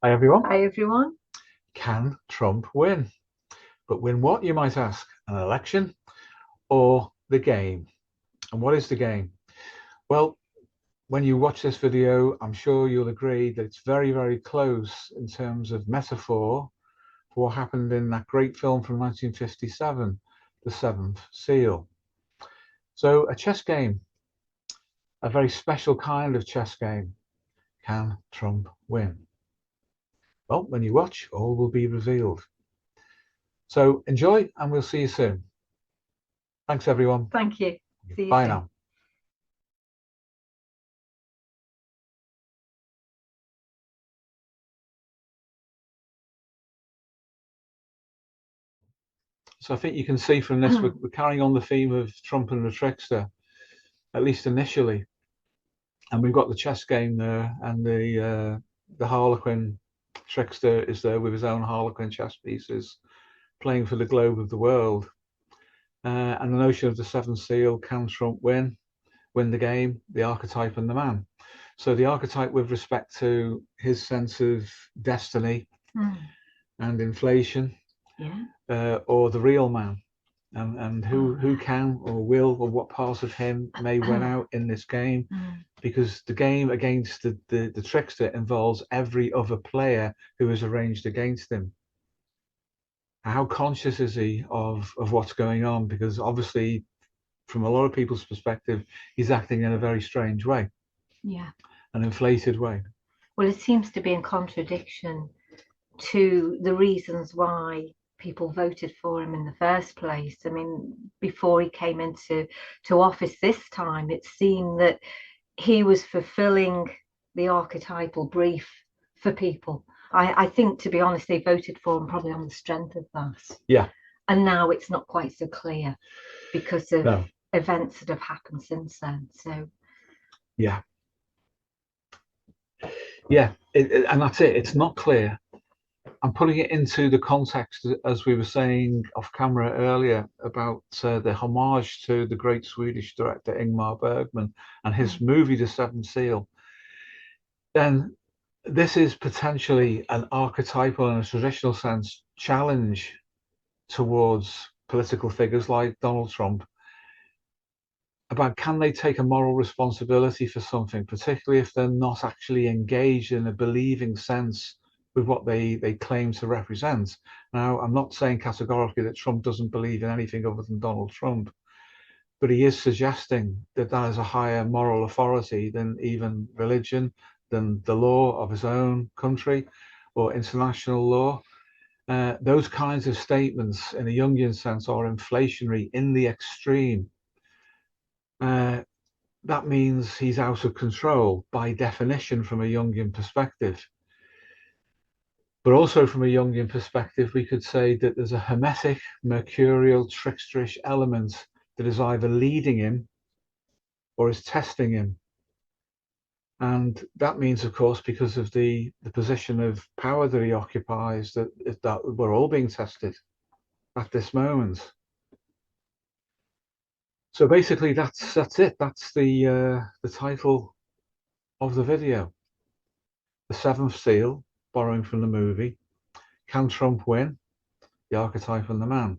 Hi everyone. Hi everyone. Can Trump win? But win what, you might ask? An election or the game? And what is the game? Well, when you watch this video, I'm sure you'll agree that it's very, very close in terms of metaphor for what happened in that great film from 1957, The Seventh Seal. So a chess game, a very special kind of chess game. Can Trump win? Well, when you watch, all will be revealed. So enjoy, and we'll see you soon. Thanks, everyone. Thank you. See you Bye soon. now. So I think you can see from this, we're carrying on the theme of Trump and the Trickster, at least initially. And we've got the chess game there, and the Harlequin Trickster is there with his own Harlequin chess pieces, playing for the globe of the world. And the notion of the seventh seal, can Trump win the game, the archetype and the man. So the archetype with respect to his sense of destiny and inflation, or the real man, and who can or will, or what part of him may win out in this game, because the game against the trickster involves every other player who is arranged against him. How conscious is he of what's going on? Because obviously, from a lot of people's perspective, he's acting in a very strange way. Yeah. An inflated way. Well, it seems to be in contradiction to the reasons why people voted for him in the first place. I mean, before he came into office this time, it seemed that he was fulfilling the archetypal brief for people. I think, to be honest, they voted for him probably on the strength of that. Yeah. And now it's not quite so clear because of events that have happened since then. So yeah, and that's it. It's not clear. I'm putting it into the context, as we were saying off camera earlier, about the homage to the great Swedish director Ingmar Bergman and his movie The Seventh Seal. Then this is potentially an archetypal, in a traditional sense, challenge towards political figures like Donald Trump about, can they take a moral responsibility for something, particularly if they're not actually engaged in a believing sense with what they claim to represent. Now, I'm not saying categorically that Trump doesn't believe in anything other than Donald Trump, but he is suggesting that that is a higher moral authority than even religion, than the law of his own country or international law. Those kinds of statements, in a Jungian sense, are inflationary in the extreme. That means he's out of control by definition from a Jungian perspective. But also from a Jungian perspective, we could say that there's a hermetic, mercurial, tricksterish element that is either leading him or is testing him. And that means, of course, because of the position of power that he occupies, that we're all being tested at this moment. So basically, that's it. That's the title of the video. The Seventh Seal, borrowing from the movie. Can Trump win? The archetype and the man.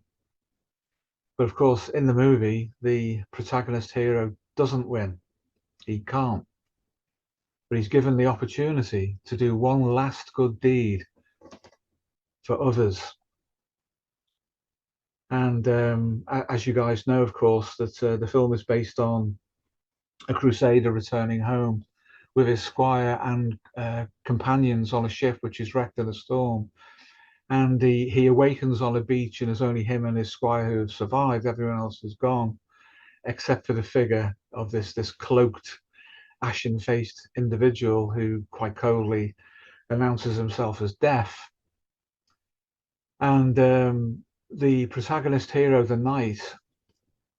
But of course, in the movie, the protagonist hero doesn't win. He can't. But he's given the opportunity to do one last good deed for others. And as you guys know, of course, that the film is based on a crusader returning home with his squire and companions on a ship which is wrecked in a storm. And he awakens on a beach, and it's only him and his squire who have survived. Everyone else is gone, except for the figure of this cloaked, ashen-faced individual who quite coldly announces himself as deaf. And the protagonist hero, the knight,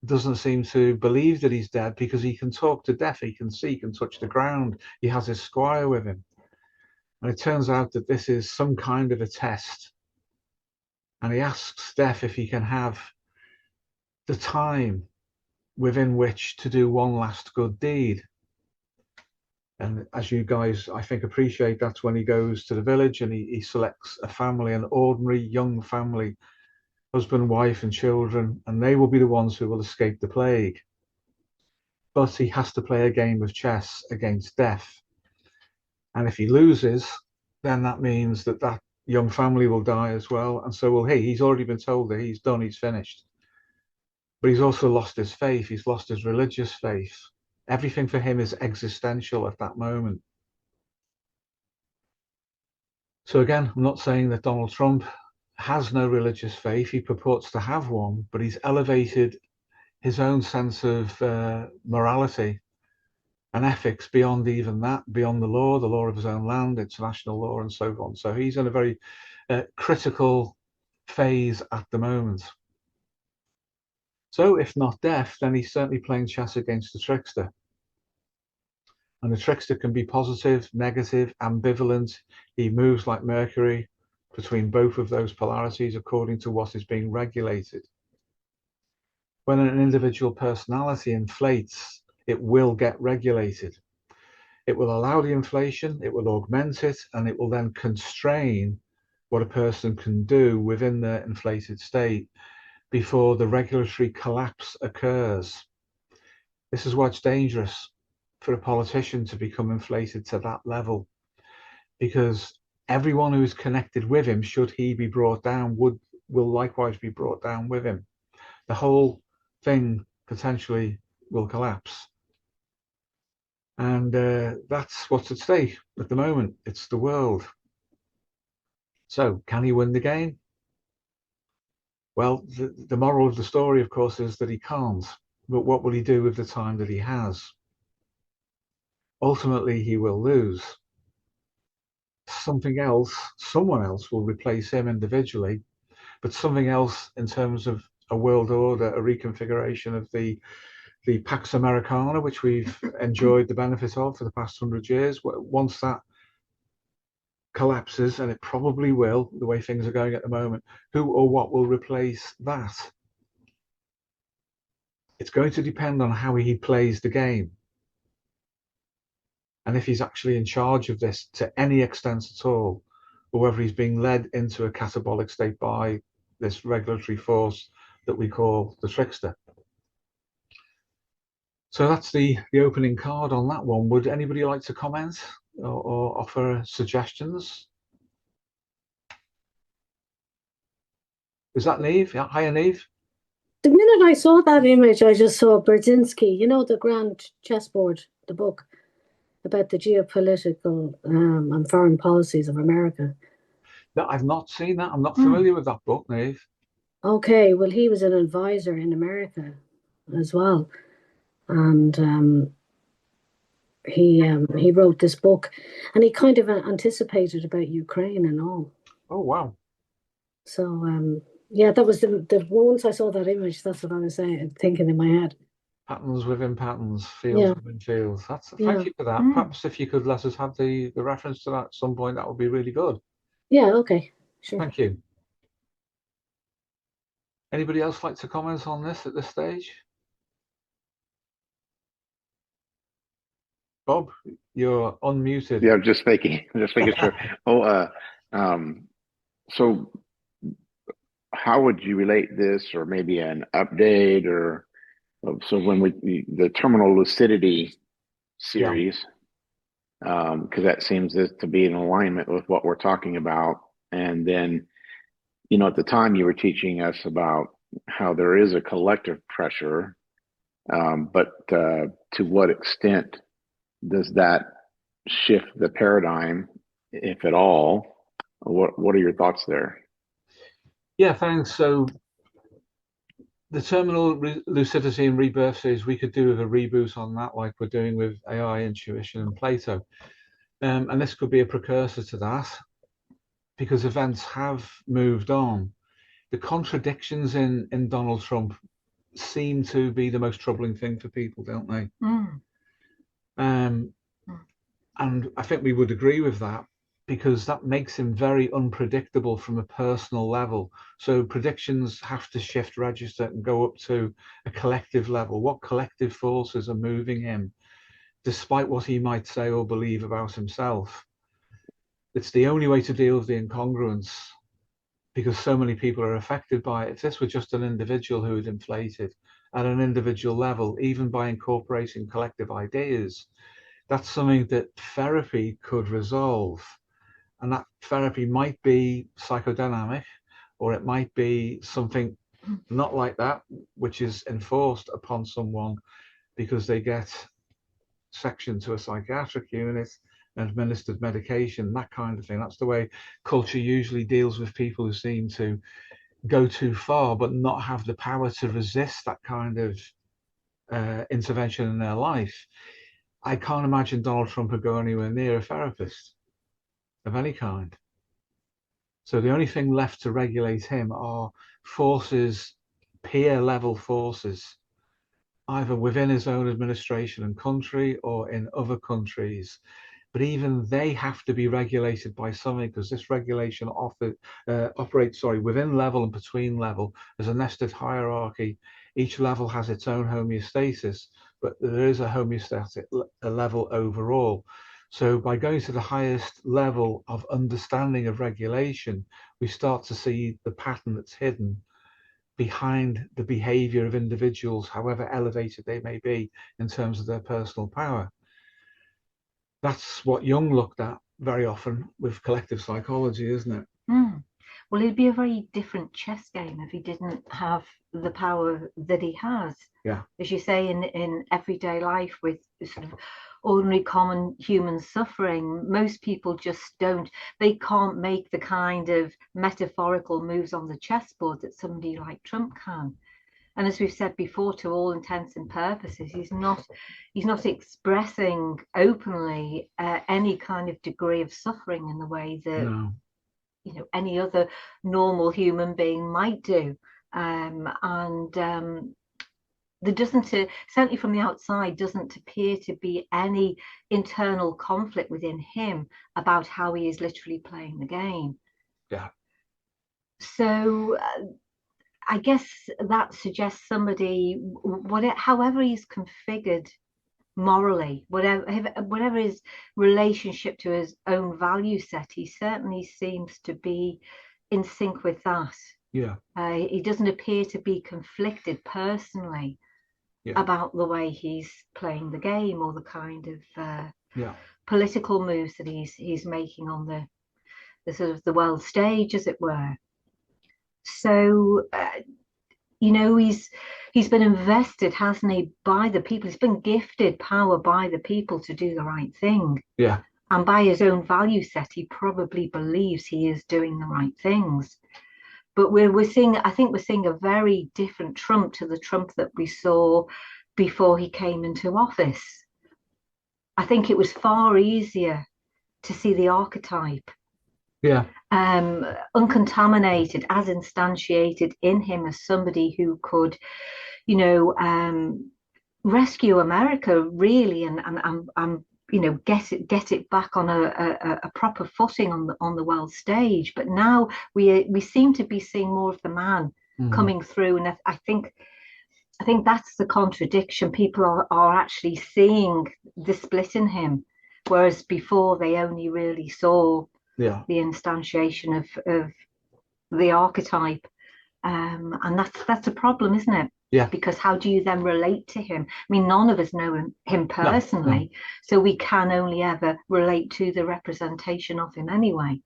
doesn't seem to believe that he's dead, because he can talk to death, he can see, he can touch the ground, he has his squire with him. And it turns out that this is some kind of a test. And he asks Death if he can have the time within which to do one last good deed. And as you guys, I think, appreciate, that's when he goes to the village and he selects a family, an ordinary young family, husband, wife, and children, and they will be the ones who will escape the plague. But he has to play a game of chess against death. And if he loses, then that means that that young family will die as well. And so will he. He's already been told that he's done, he's finished. But he's also lost his faith. He's lost his religious faith. Everything for him is existential at that moment. So again, I'm not saying that Donald Trump has no religious faith. He purports to have one, but he's elevated his own sense of morality and ethics beyond even that, beyond the law of his own land, international law, and so on. So he's in a very critical phase at the moment. So if not death, then he's certainly playing chess against the trickster. And the trickster can be positive, negative, ambivalent. He moves like Mercury between both of those polarities according to what is being regulated. When an individual personality inflates, it will get regulated. It will allow the inflation, it will augment it, and it will then constrain what a person can do within their inflated state before the regulatory collapse occurs. This is why it's dangerous for a politician to become inflated to that level, because everyone who is connected with him, should he be brought down, will likewise be brought down with him. The whole thing potentially will collapse. And that's what's at stake at the moment. It's the world. So can he win the game? Well, the moral of the story, of course, is that he can't. But what will he do with the time that he has? Ultimately, he will lose. Something else, someone else will replace him individually, but something else in terms of a world order, a reconfiguration of the Pax Americana, which we've enjoyed the benefit of for the past 100 years. Once that collapses, and it probably will, the way things are going at the moment, who or what will replace that? It's going to depend on how he plays the game. And if he's actually in charge of this to any extent at all, or whether he's being led into a catabolic state by this regulatory force that we call the trickster. So that's the opening card on that one. Would anybody like to comment or offer suggestions? Is that Neve? Yeah, hiya, Neve. The minute I saw that image, I just saw Brzezinski, you know, the grand chessboard, the book about the geopolitical and foreign policies of America. No, I've not seen that. I'm not familiar with that book, Neve. Okay, well, he was an advisor in America as well. And he wrote this book, and he kind of anticipated about Ukraine and all. Oh, wow. So, yeah, that was the once I saw that image, that's what I was thinking in my head. Patterns within patterns, fields within fields. Thank you for that. Perhaps if you could let us have the reference to that at some point, that would be really good. Yeah, okay, sure. Thank you. Anybody else like to comment on this at this stage? Bob, you're unmuted. Yeah, just making sure. So how would you relate this, or maybe an update, or so when the terminal lucidity series, because that seems to be in alignment with what we're talking about. And then, at the time you were teaching us about how there is a collective pressure, but to what extent does that shift the paradigm, if at all? What are your thoughts there? Yeah, thanks. So the terminal lucidity and rebirth series, we could do with a reboot on that, like we're doing with AI, intuition, and Plato. And this could be a precursor to that, because events have moved on. The contradictions in Donald Trump seem to be the most troubling thing for people, don't they? And I think we would agree with that, because that makes him very unpredictable from a personal level. So predictions have to shift register and go up to a collective level. What collective forces are moving him? despite what he might say or believe about himself. It's the only way to deal with the incongruence, because so many people are affected by it. If this were just an individual who had inflated at an individual level, even by incorporating collective ideas, that's something that therapy could resolve. And that therapy might be psychodynamic, or it might be something not like that, which is enforced upon someone because they get sectioned to a psychiatric unit and administered medication, that kind of thing. That's the way culture usually deals with people who seem to go too far but not have the power to resist that kind of intervention in their life. I can't imagine Donald Trump would go anywhere near a therapist of any kind. So the only thing left to regulate him are forces, peer level forces, either within his own administration and country or in other countries. But even they have to be regulated by something, because this regulation operates within level and between level as a nested hierarchy. Each level has its own homeostasis, but there is a homeostatic level overall. So by going to the highest level of understanding of regulation, we start to see the pattern that's hidden behind the behavior of individuals, however elevated they may be in terms of their personal power. That's what Jung looked at very often with collective psychology, isn't it? Well, it'd be a very different chess game if he didn't have the power that he has. Yeah. As you say, in everyday life with sort of ordinary common human suffering, most people just they can't make the kind of metaphorical moves on the chessboard that somebody like Trump can. And as we've said before, to all intents and purposes, he's not expressing openly any kind of degree of suffering in the way that No. Any other normal human being might do. There doesn't, certainly from the outside, doesn't appear to be any internal conflict within him about how he is literally playing the game. Yeah. So I guess that suggests somebody, however he's configured morally, whatever his relationship to his own value set, he certainly seems to be in sync with that. Yeah. He doesn't appear to be conflicted personally about the way he's playing the game or the kind of political moves that he's making on the sort of the world stage, as it were. So he's been invested, hasn't he, by the people. He's been gifted power by the people to do the right thing. Yeah. And by his own value set, he probably believes he is doing the right things. But I think we're seeing a very different Trump to the Trump that we saw before he came into office. I think it was far easier to see the archetype. Yeah. Uncontaminated, as instantiated in him as somebody who could, rescue America really, and get it back on a proper footing on the world stage. But now we seem to be seeing more of the man coming through, and I think that's the contradiction. People are actually seeing the split in him, whereas before they only really saw the instantiation of the archetype, and that's a problem, isn't it? Yeah. Because how do you then relate to him? I mean, none of us know him personally, so we can only ever relate to the representation of him anyway.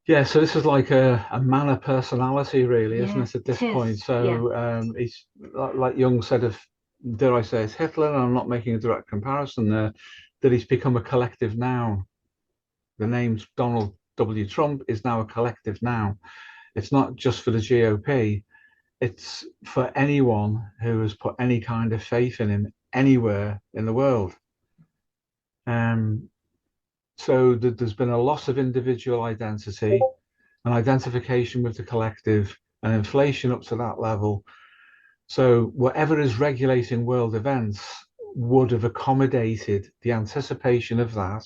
Yeah, so this is like a man of personality, really, isn't it, at this point? So he's, like Jung said of, dare I say, it's Hitler, and I'm not making a direct comparison there, that he's become a collective noun. The name Donald W. Trump is now a collective noun. It's not just for the GOP. It's for anyone who has put any kind of faith in him anywhere in the world. So there's been a loss of individual identity, an identification with the collective, and inflation up to that level. So whatever is regulating world events would have accommodated the anticipation of that,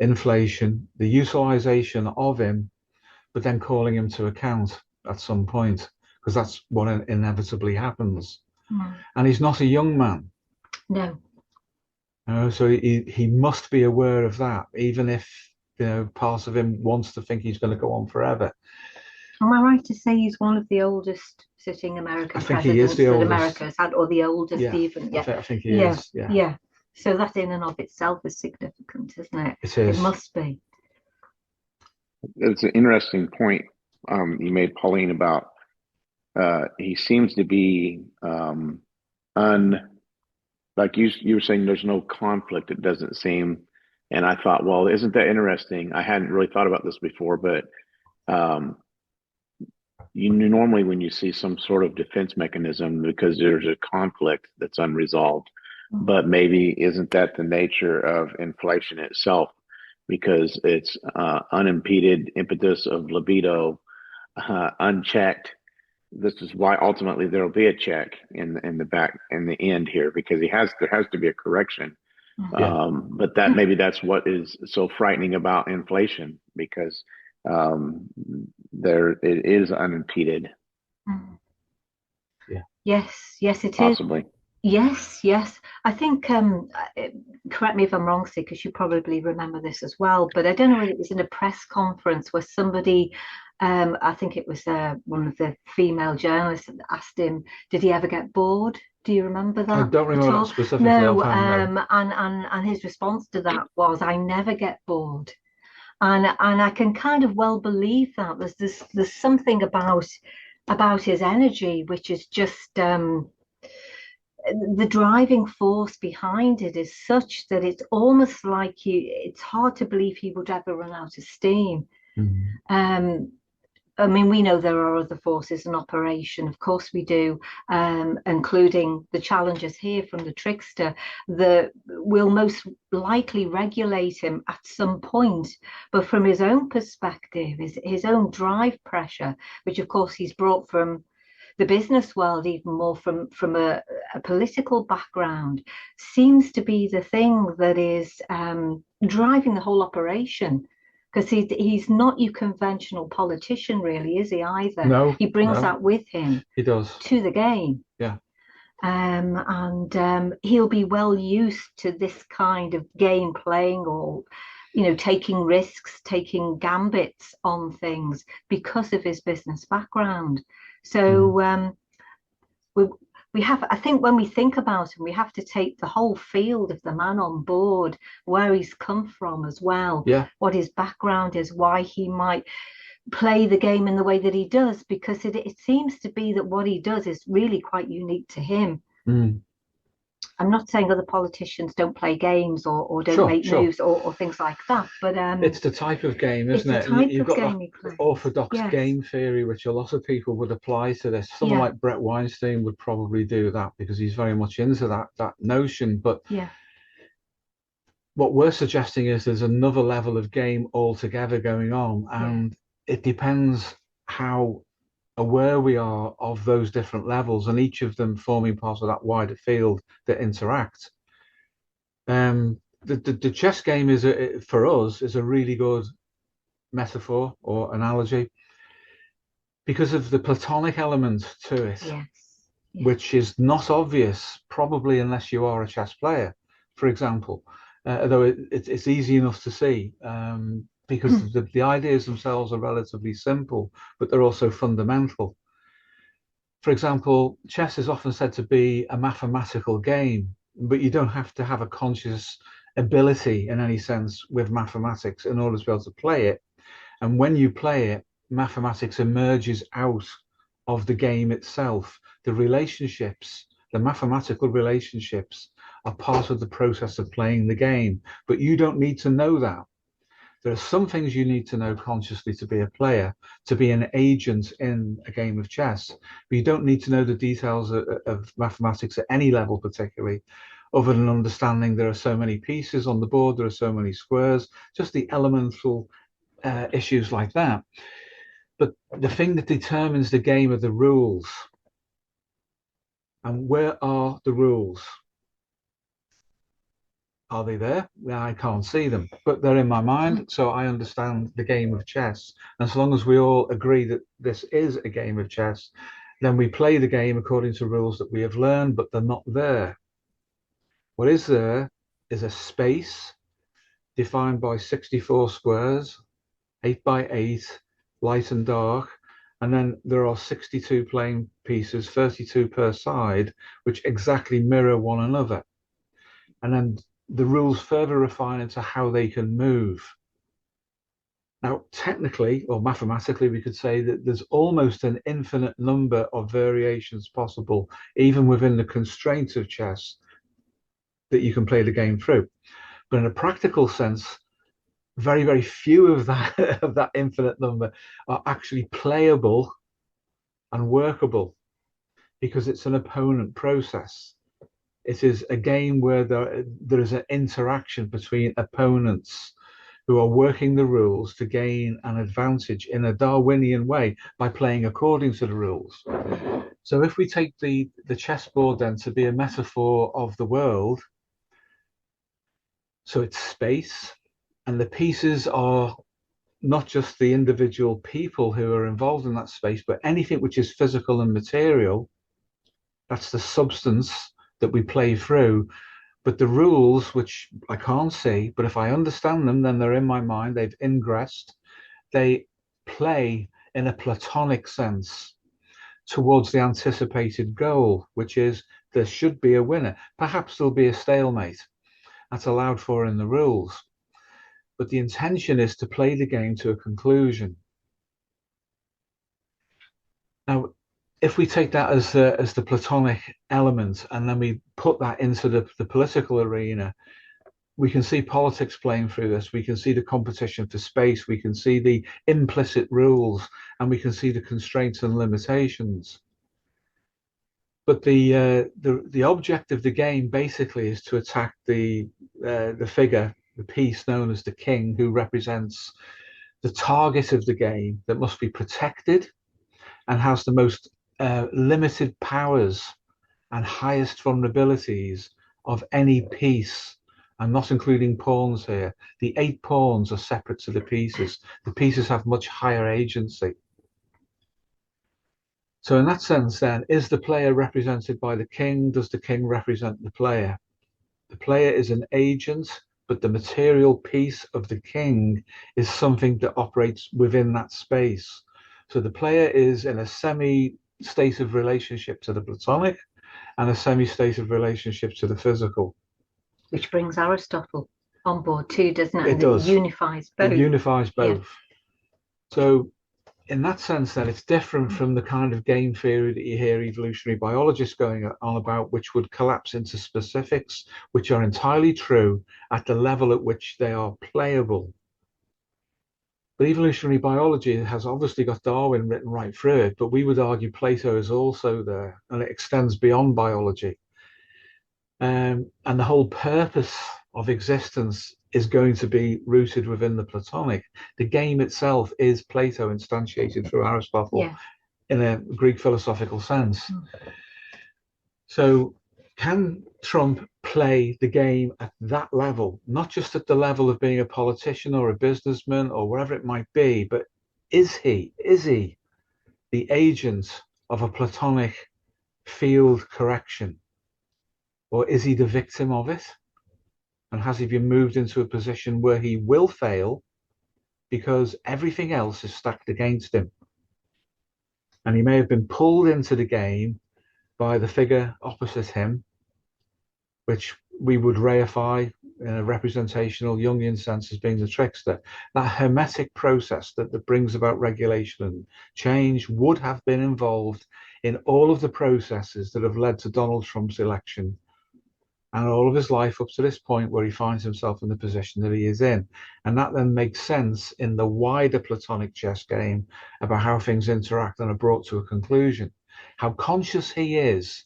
inflation, the utilization of him, but then calling him to account at some point, because that's what inevitably happens. And he's not a young man. No. So he must be aware of that, even if part of him wants to think he's going to go on forever. Am I right to say he's one of the oldest sitting I American think he is presidents the that oldest. America has had, or the oldest Yeah, even? Yeah, I think he yeah, is. Yeah, yeah. So that in and of itself is significant, isn't it? it is. It must be. It's an interesting point you made, Pauline, about he seems to be like you were saying, there's no conflict. It doesn't seem, and I thought, well, isn't that interesting? I hadn't really thought about this before, but um, you normally when you see some sort of defense mechanism because there's a conflict that's unresolved, but maybe isn't that the nature of inflation itself? Because it's unimpeded impetus of libido, unchecked. This is why ultimately there will be a check in the back in the end here because there has to be a correction. Yeah. But maybe that's what is so frightening about inflation because it is unimpeded. Yeah. Yes, it possibly. is. Yes. I think, correct me if I'm wrong, because you probably remember this as well, but I don't know whether it was in a press conference where somebody, I think it was one of the female journalists that asked him, did he ever get bored? Do you remember that? I don't remember at all? that specifically. No, no. and his response to that was, I never get bored. And I can kind of well believe that. There's something about his energy which is just the driving force behind it is such that it's almost like it's hard to believe he would ever run out of steam. Mm-hmm. I mean, we know there are other forces in operation, of course we do, including the challenges here from the Trickster that will most likely regulate him at some point. But from his own perspective, his own drive pressure, which of course he's brought from the business world, even more from a political background, seems to be the thing that is driving the whole operation. Because he's not your conventional politician, really, is he either? No, he brings that with him. He does to the game. Yeah. And he'll be well used to this kind of game playing or taking risks, taking gambits on things because of his business background. So we have, I think when we think about him, we have to take the whole field of the man on board, where he's come from as well, what his background is, why he might play the game in the way that he does, because it seems to be that what he does is really quite unique to him. I'm not saying other politicians don't play games or don't make moves or things like that, but it's the type of game, isn't it? You've got that orthodox game theory, which a lot of people would apply to this. Someone like Brett Weinstein would probably do that because he's very much into that notion. But what we're suggesting is there's another level of game altogether going on, and it depends how aware we are of those different levels and each of them forming part of that wider field that interact. The chess game for us is a really good metaphor or analogy because of the platonic element to it, which is not obvious probably unless you are a chess player, for example, although it's easy enough to see because the ideas themselves are relatively simple, but they're also fundamental. For example, chess is often said to be a mathematical game, but you don't have to have a conscious ability in any sense with mathematics in order to be able to play it. And when you play it, mathematics emerges out of the game itself. The relationships, the mathematical relationships, are part of the process of playing the game, but you don't need to know that. There are some things you need to know consciously to be a player, to be an agent in a game of chess, but you don't need to know the details of mathematics at any level particularly, other than understanding there are so many pieces on the board, there are so many squares, just the elemental issues like that. But the thing that determines the game are the rules. And where are the rules? Are they there? I can't see them, but they're in my mind, so I understand the game of chess. And so long as we all agree that this is a game of chess, then we play the game according to rules that we have learned, but they're not there. What is there is a space defined by 64 squares, 8 by 8, light and dark, and then there are 62 playing pieces, 32 per side, which exactly mirror one another. And then the rules further refine into how they can move. Now, technically or mathematically, we could say that there's almost an infinite number of variations possible, even within the constraints of chess, that you can play the game through. But in a practical sense, very, very few of that of that infinite number are actually playable and workable, because it's an opponent process. It is a game where there is an interaction between opponents who are working the rules to gain an advantage in a Darwinian way by playing according to the rules. So if we take the chessboard then to be a metaphor of the world, so it's space, and the pieces are not just the individual people who are involved in that space, but anything which is physical and material. That's the substance that we play through. But the rules, which I can't see, but if I understand them, then they're in my mind, they've ingressed. They play in a platonic sense towards the anticipated goal, which is there should be a winner. Perhaps there'll be a stalemate. That's allowed for in the rules. But the intention is to play the game to a conclusion. Now, if we take that as the platonic element, and then we put that into the political arena, we can see politics playing through this. We can see the competition for space. We can see the implicit rules, and we can see the constraints and limitations. But the object of the game basically is to attack the figure, the piece known as the king, who represents the target of the game that must be protected and has the most limited powers and highest vulnerabilities of any piece. I'm not including pawns here. The 8 pawns are separate to the pieces. The pieces have much higher agency. So in that sense then, is the player represented by the king? Does the king represent the player? The player is an agent, but the material piece of the king is something that operates within that space. So the player is in a semi-state of relationship to the platonic and a semi-state of relationship to the physical. Which brings Aristotle on board too, doesn't it? It does. It unifies both. It unifies both. Yeah. So in that sense, then, it's different from the kind of game theory that you hear evolutionary biologists going on about, which would collapse into specifics, which are entirely true at the level at which they are playable. But evolutionary biology has obviously got Darwin written right through it, but we would argue Plato is also there, and it extends beyond biology. And the whole purpose of existence is going to be rooted within the Platonic. The game itself is Plato instantiated through Aristotle in a Greek philosophical sense. So can Trump play the game at that level, not just at the level of being a politician or a businessman or wherever it might be, but is he the agent of a Platonic field correction? Or is he the victim of it? And has he been moved into a position where he will fail because everything else is stacked against him? And he may have been pulled into the game by the figure opposite him, which we would reify in a representational Jungian sense as being the trickster. That hermetic process that brings about regulation and change would have been involved in all of the processes that have led to Donald Trump's election and all of his life up to this point where he finds himself in the position that he is in. And that then makes sense in the wider Platonic chess game about how things interact and are brought to a conclusion. How conscious he is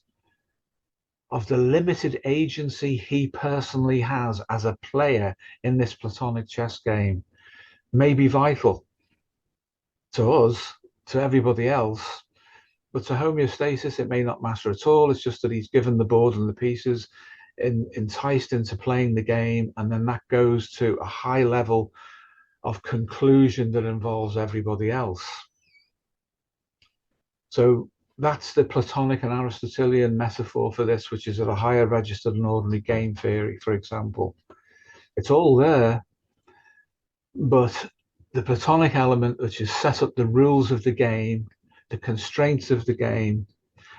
of the limited agency he personally has as a player in this Platonic chess game may be vital to us, to everybody else, but to homeostasis it may not matter at all. It's just that he's given the board and the pieces, enticed into playing the game, and then that goes to a high level of conclusion that involves everybody else. So that's the Platonic and Aristotelian metaphor for this, which is at a higher register than ordinary game theory, for example. It's all there, but the Platonic element, which is set up the rules of the game, the constraints of the game,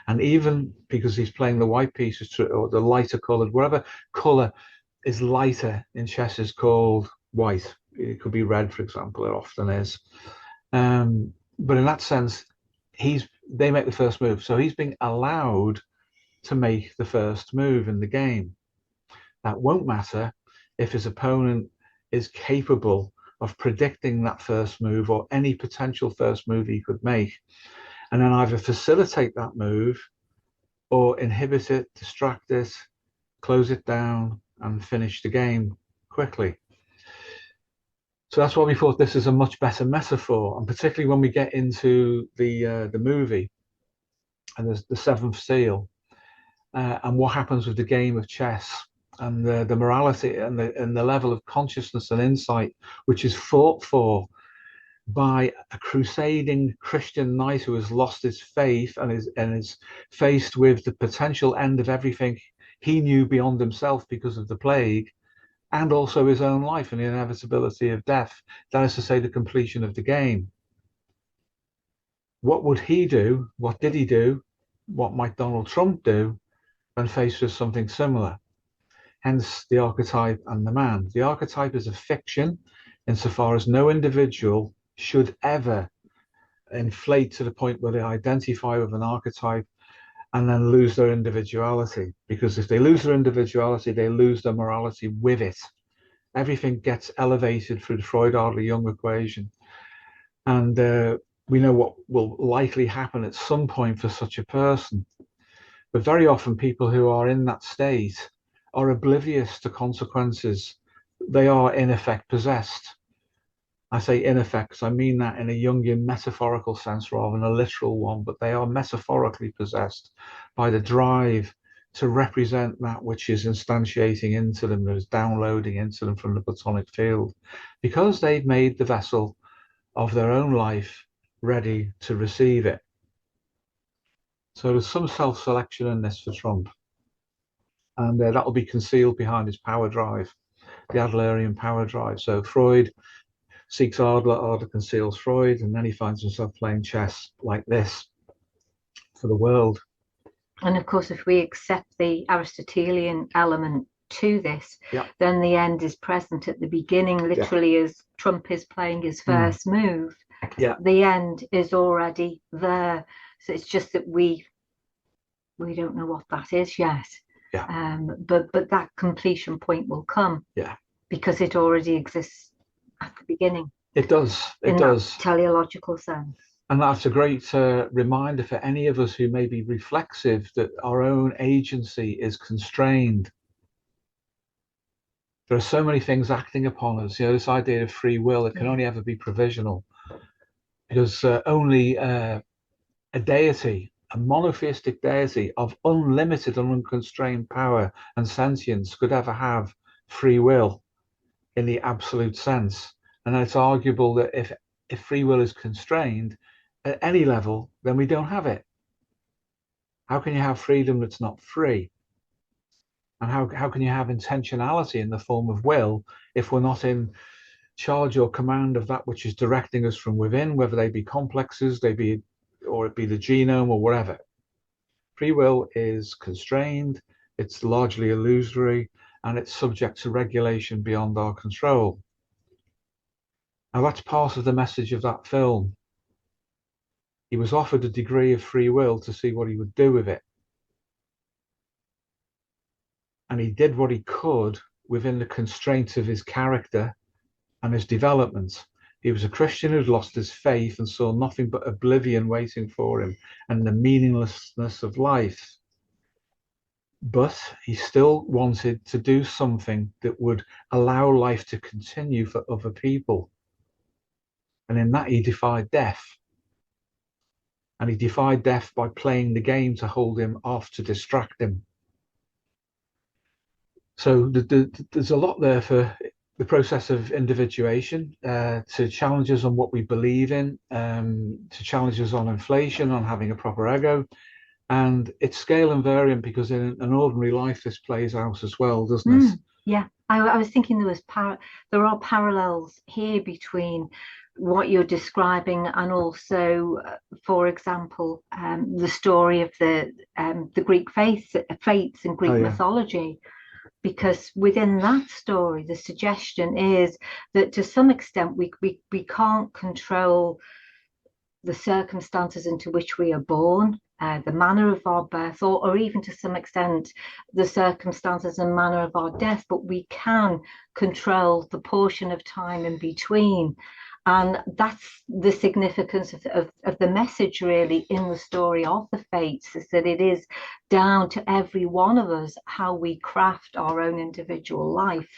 and even because he's playing the white pieces or the lighter colored, wherever color is lighter in chess is called white. It could be red, for example, it often is. But in that sense, they make the first move. So he's being allowed to make the first move in the game. That won't matter if his opponent is capable of predicting that first move or any potential first move he could make, and then either facilitate that move or inhibit it, distract it, close it down, and finish the game quickly. So that's why we thought this is a much better metaphor, and particularly when we get into the movie and there's the seventh seal, and what happens with the game of chess, and the morality and the level of consciousness and insight which is fought for by a crusading Christian knight who has lost his faith and is faced with the potential end of everything he knew beyond himself because of the plague, and also his own life and the inevitability of death. That is to say, the completion of the game. What would he do? What did he do? What might Donald Trump do when faced with something similar? Hence the archetype and the man. The archetype is a fiction insofar as no individual should ever inflate to the point where they identify with an archetype and then lose their individuality. Because if they lose their individuality, they lose their morality with it. Everything gets elevated through the Freud-Adler-Jung equation. And we know what will likely happen at some point for such a person. But very often people who are in that state are oblivious to consequences. They are in effect possessed. I say in effect because I mean that in a Jungian metaphorical sense rather than a literal one, but they are metaphorically possessed by the drive to represent that which is instantiating into them, that is downloading into them from the Platonic field, because they've made the vessel of their own life ready to receive it. So there's some self-selection in this for Trump, and that will be concealed behind his power drive, the Adlerian power drive. So Freud seeks Adler, Adler conceals Freud, and then he finds himself playing chess like this for the world. And of course, if we accept the Aristotelian element to this, then the end is present at the beginning, literally as Trump is playing his first move. The end is already there. So it's just that we don't know what that is yet. But that completion point will come. Because it already exists at the beginning. It does. It does. That teleological sense. And that's a great reminder for any of us who may be reflexive that our own agency is constrained. There are so many things acting upon us. You know, this idea of free will, it can only ever be provisional, because only a deity, a monotheistic deity of unlimited and unconstrained power and sentience could ever have free will in the absolute sense. And it's arguable that if free will is constrained at any level, then we don't have it. How can you have freedom that's not free? And how can you have intentionality in the form of will if we're not in charge or command of that which is directing us from within, whether they be complexes, or it be the genome or whatever? Free will is constrained, it's largely illusory, and it's subject to regulation beyond our control. Now that's part of the message of that film. He was offered a degree of free will to see what he would do with it. And he did what he could within the constraints of his character and his development. He was a Christian who'd lost his faith and saw nothing but oblivion waiting for him and the meaninglessness of life. But he still wanted to do something that would allow life to continue for other people. And in that, he defied death. And he defied death by playing the game to hold him off, to distract him. So there's a lot there for the process of individuation, to challenges on what we believe in, to challenges on inflation, on having a proper ego. And it's scale invariant because in an ordinary life this plays out as well, doesn't it? Yeah, I was thinking there are parallels here between what you're describing and also, for example, the story of the Greek fates in Greek mythology. Because within that story, the suggestion is that to some extent we can't control the circumstances into which we are born, the manner of our birth, or even to some extent the circumstances and manner of our death, but we can control the portion of time in between. And that's the significance of the message really in the story of the fates, is that it is down to every one of us how we craft our own individual life.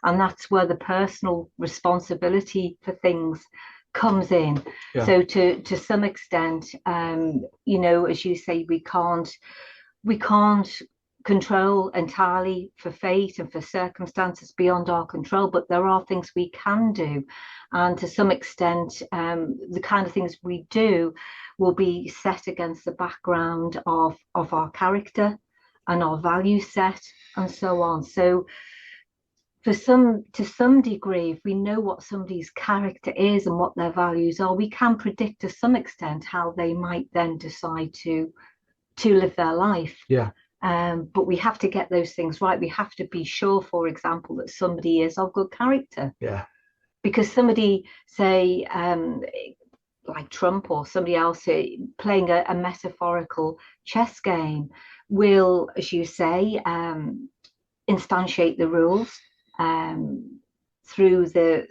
And that's where the personal responsibility for things comes in. Yeah. So to some extent, you know, as you say, we can't control entirely for fate and for circumstances beyond our control, but there are things we can do. And to some extent, the kind of things we do will be set against the background of our character and our value set and so on. So to some degree, if we know what somebody's character is and what their values are, we can predict to some extent how they might then decide to live their life. Yeah. But we have to get those things right. We have to be sure, for example, that somebody is of good character. Yeah. Because somebody, say, like Trump or somebody else playing a metaphorical chess game will, as you say, instantiate the rules through the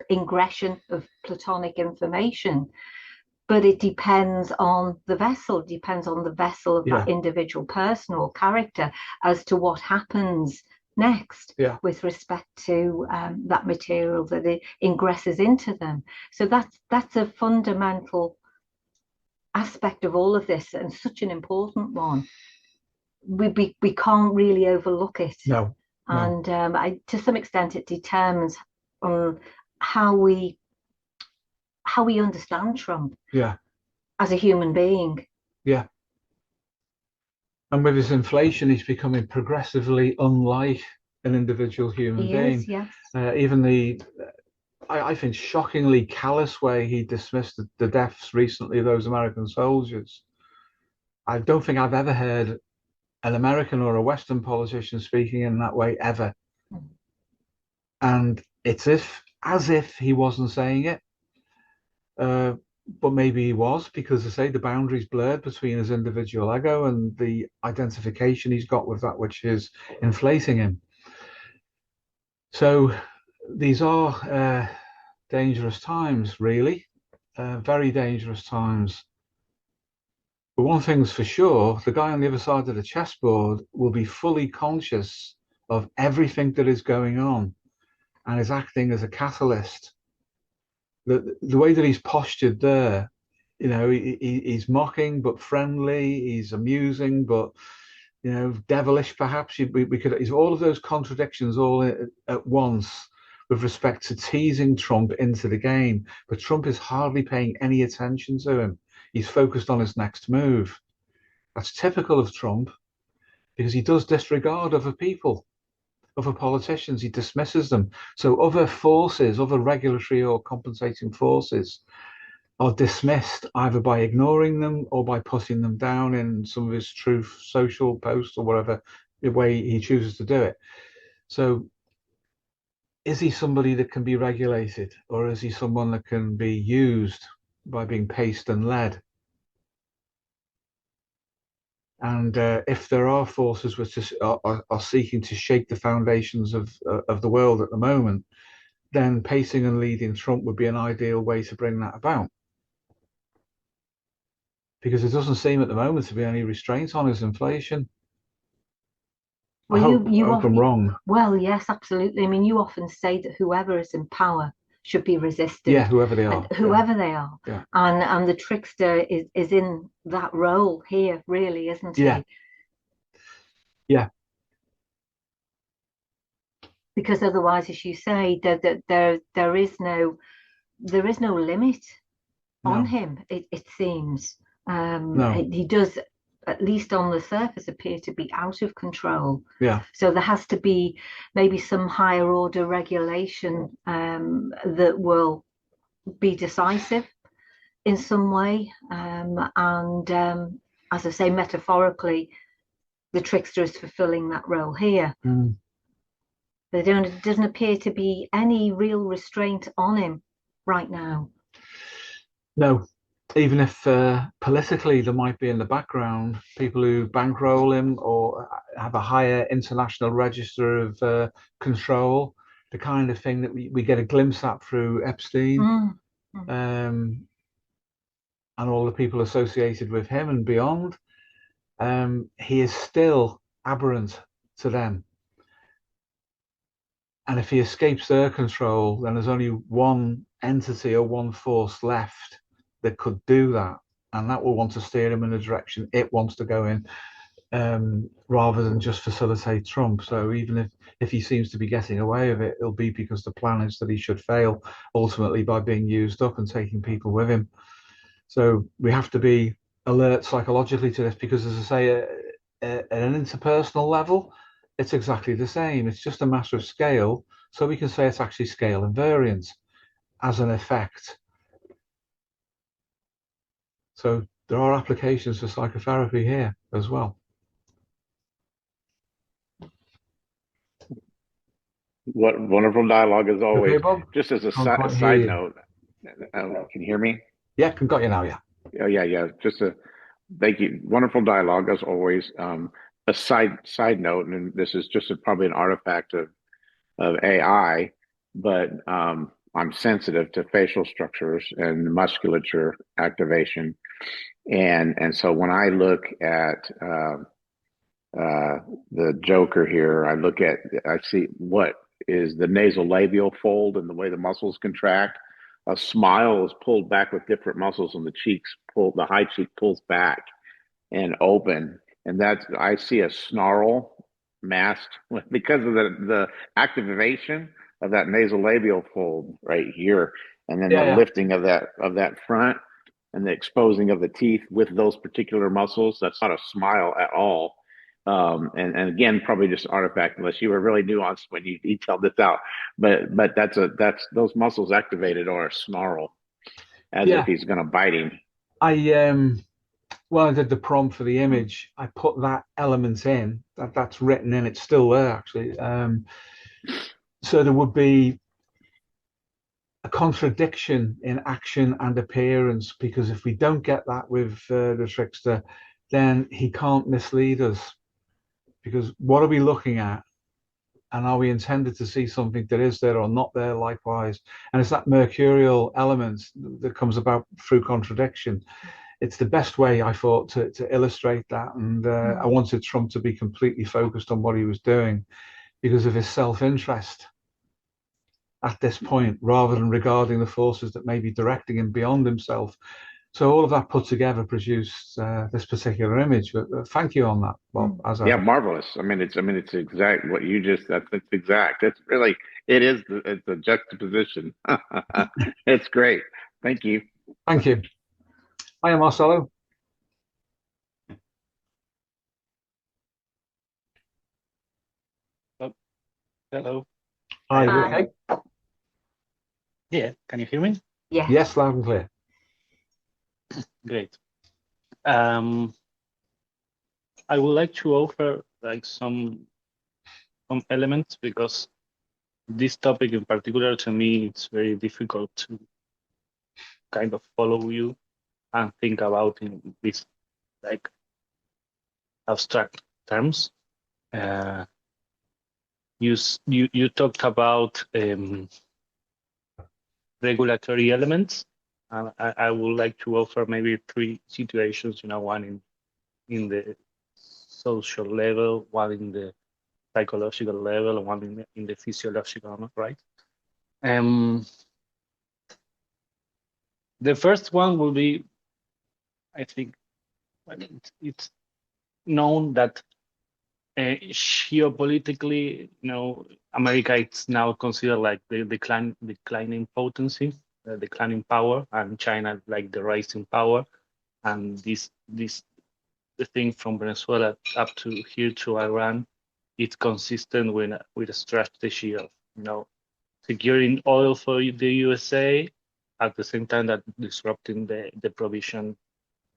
ingression of Platonic information. But it depends on the vessel, of that individual person or character as to what happens next with respect to that material that it ingresses into them. So that's a fundamental aspect of all of this, and such an important one. We can't really overlook it. No. And to some extent it determines how we understand Trump as a human being. Yeah. And with his inflation, he's becoming progressively unlike an individual human being. Yes. Even I think, shockingly callous way he dismissed the deaths recently of those American soldiers. I don't think I've ever heard an American or a Western politician speaking in that way ever. And it's as if he wasn't saying it. But maybe he was, because, as I say, the boundaries blurred between his individual ego and the identification he's got with that which is inflating him. So these are dangerous times, really, very dangerous times. But one thing's for sure, the guy on the other side of the chessboard will be fully conscious of everything that is going on and is acting as a catalyst. The way that he's postured there, you know, he's mocking but friendly, he's amusing but, you know, devilish perhaps. He's all of those contradictions all at once with respect to teasing Trump into the game. But Trump is hardly paying any attention to him. He's focused on his next move. That's typical of Trump, because he does disregard other people, other politicians. He dismisses them. So other forces, other regulatory or compensating forces, are dismissed either by ignoring them or by putting them down in some of his truth social posts or whatever the way he chooses to do it. So is he somebody that can be regulated, or is he someone that can be used by being paced and led? And if there are forces which are seeking to shake the foundations of the world at the moment, then pacing and leading Trump would be an ideal way to bring that about. Because there doesn't seem at the moment to be any restraint on his inflation. Well, I hope I'm wrong. Well, yes, absolutely. I mean, you often say that whoever is in power should be resisted. Yeah, whoever they are. Whoever they are. Yeah. And the trickster is in that role here, really, isn't he? Yeah. because otherwise, as you say, there is no limit on him. It seems he does, at least on the surface, appear to be out of control. Yeah. So there has to be maybe some higher order regulation that will be decisive in some way. As I say, metaphorically, the trickster is fulfilling that role here. There doesn't appear to be any real restraint on him right now. No. Even if politically there might be in the background people who bankroll him or have a higher international register of control, the kind of thing that we get a glimpse at through Epstein and all the people associated with him and beyond, he is still aberrant to them. And if he escapes their control, then there's only one entity or one force left that could do that, and that will want to steer him in the direction it wants to go in, rather than just facilitate Trump. So even if he seems to be getting away with it, it'll be because the plan is that he should fail ultimately by being used up and taking people with him. So we have to be alert psychologically to this, because, as I say, at an interpersonal level, it's exactly the same. It's just a matter of scale. So we can say it's actually scale invariant as an effect. So there are applications for psychotherapy here as well. What wonderful dialogue as always. Okay, Bob? Just as a side note, can you hear me? Yeah, got you now. Yeah. Oh, yeah. Thank you. Wonderful dialogue as always. A side note, and this is just probably an artifact of AI, but I'm sensitive to facial structures and musculature activation, and so when I look at the Joker here, I see what is the nasolabial fold and the way the muscles contract. A smile is pulled back with different muscles, and the high cheek pulls back and open, and I see a snarl masked because of the activation of that nasolabial fold right here, and then the lifting of that front and the exposing of the teeth with those particular muscles. That's not a smile at all. And again, probably just artifact, unless you were really nuanced when you detailed this out. But that's those muscles activated or a snarl, as if he's going to bite him. When I did the prompt for the image, I put that element in. That's written in. It's still there, actually. So there would be a contradiction in action and appearance, because if we don't get that with the trickster, then he can't mislead us. Because what are we looking at? And are we intended to see something that is there or not there likewise? And it's that mercurial element that comes about through contradiction. It's the best way, I thought, to illustrate that. And I wanted Trump to be completely focused on what he was doing because of his self-interest at this point, rather than regarding the forces that may be directing him beyond himself. So all of that put together produced this particular image. But thank you on that, Bob. Marvelous. It's exact what you just. That's exact. It's really. It's a juxtaposition. It's great. Thank you. Thank you. Hi, Marcelo. Oh, hello. Hi. Okay. Yeah. Can you hear me? Yeah. Yes, loud and clear. Great. I would like to offer some elements, because this topic in particular, to me, it's very difficult to kind of follow you and think about in these abstract terms. You talked about regulatory elements. I would like to offer maybe 3 situations, one in the social level, one in the psychological level, and one in the physiological, right? The first one will be, I think, it's known that Geopolitically, America is now considered like the declining potency, declining power, and China like the rising power. And the thing from Venezuela up to here to Iran, it's consistent with a strategy of securing oil for the USA at the same time that disrupting the provision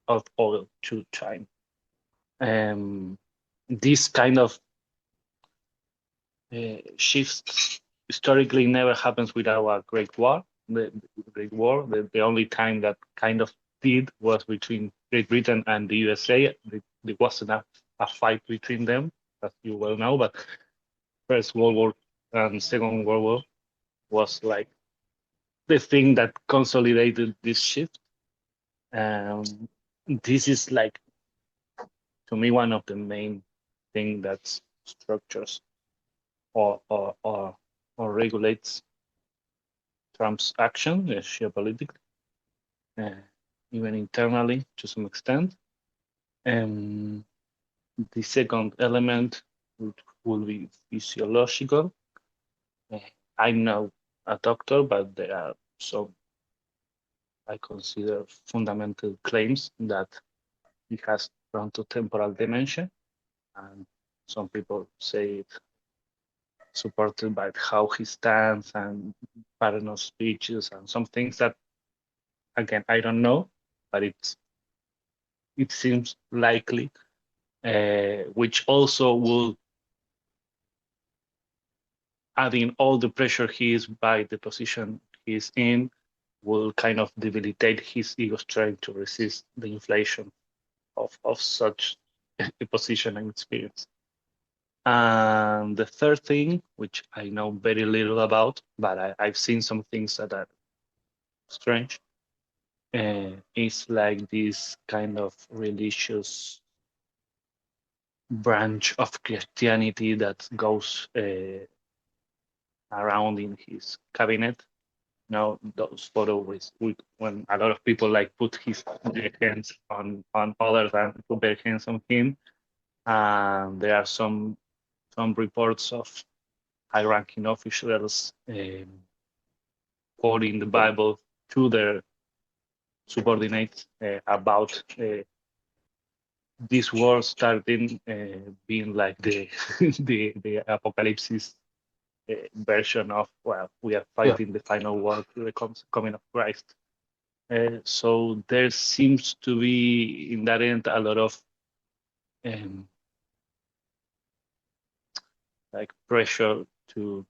of oil to China. This kind of shifts historically never happens without a Great War. The Great War, the only time that kind of did was between Great Britain and the USA. There wasn't a fight between them, as you well know, but First World War and Second World War was like the thing that consolidated this shift. This is like, to me, one of the main thing that structures or regulates Trump's action geopolitically, even internally to some extent. The second element will be physiological. I'm not a doctor, but there are some, I consider, fundamental claims that he has frontotemporal dementia, and some people say it supported by how he stands and pattern of speeches and some things that, again, I don't know, but it seems likely, which also will, adding all the pressure he is by the position he is in, will kind of debilitate his ego strength to resist the inflation of such a position and experience. And the third thing, which I know very little about, but I've seen some things that are strange, is like this kind of religious branch of Christianity that goes around in his cabinet. Those photos with when a lot of people like put their hands on others and put their hands on him. And there are some reports of high-ranking officials quoting the Bible to their subordinates about this war starting being like the the apocalypse version of, well, we are fighting the final war to the coming of Christ. So there seems to be in that end a lot of like pressure to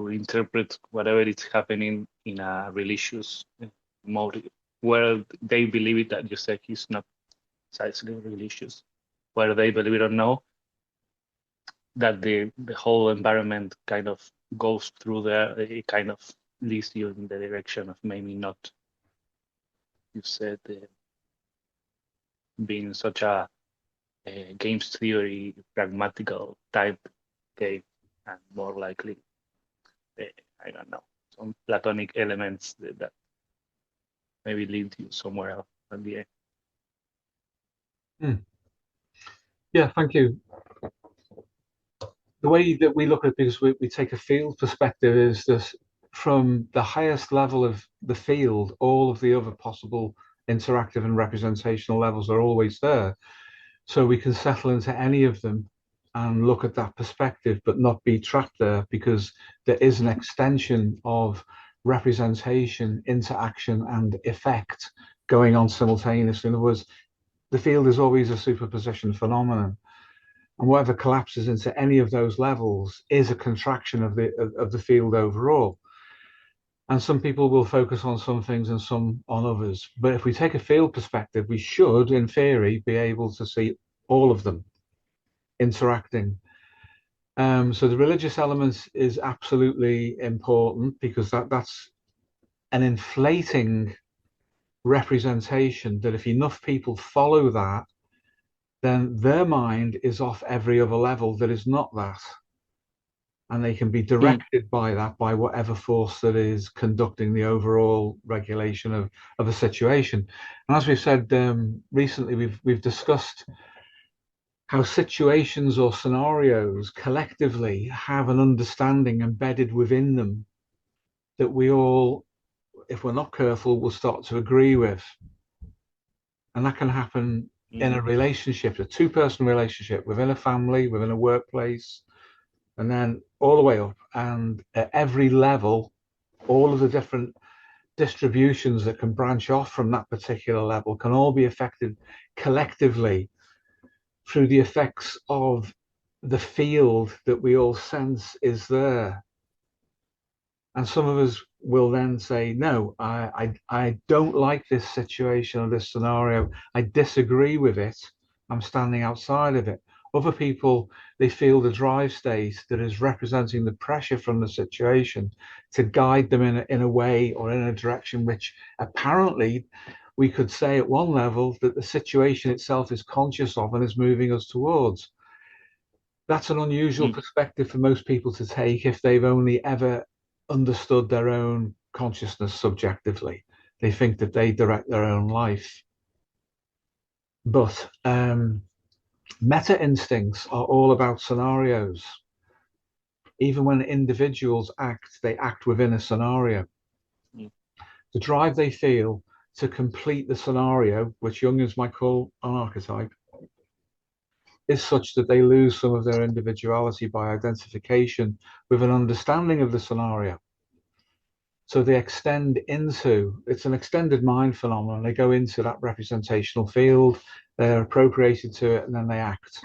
interpret whatever is happening in a religious mode, where they believe it, that you said he's not precisely religious, whether they believe it or no, that the whole environment kind of goes through there, it kind of leads you in the direction of maybe not, you said, being such a games theory, pragmatical type game, and more likely, I don't know, some Platonic elements that maybe lead you somewhere else at the end. Yeah, thank you. The way that we look at it, because we take a field perspective, is that from the highest level of the field, all of the other possible interactive and representational levels are always there. So we can settle into any of them and look at that perspective, but not be trapped there, because there is an extension of representation, interaction, and effect going on simultaneously. In other words, the field is always a superposition phenomenon. And whatever collapses into any of those levels is a contraction of the field overall. And some people will focus on some things and some on others. But if we take a field perspective, we should, in theory, be able to see all of them interacting. So the religious element is absolutely important, because that's an inflating representation that if enough people follow that, then their mind is off every other level that is not that. and they can be directed by that, by whatever force that is conducting the overall regulation of a situation. And as we've said recently, we've discussed how situations or scenarios collectively have an understanding embedded within them that we all, if we're not careful, will start to agree with. And that can happen in a relationship, a two-person relationship, within a family, within a workplace, and then all the way up. And at every level, all of the different distributions that can branch off from that particular level can all be affected collectively through the effects of the field that we all sense is there. And some of us will then say, no, I don't like this situation or this scenario. I disagree with it. I'm standing outside of it. Other people, they feel the drive state that is representing the pressure from the situation to guide them in a way or in a direction which apparently we could say at one level that the situation itself is conscious of and is moving us towards. That's an unusual perspective for most people to take if they've only ever understood their own consciousness subjectively. They think that they direct their own life. But meta instincts are all about scenarios. Even when individuals act, they act within a scenario. The drive they feel to complete the scenario, which Jungians might call an archetype, is such that they lose some of their individuality by identification with an understanding of the scenario. So they extend into, it's an extended mind phenomenon. They go into that representational field, they're appropriated to it, and then they act.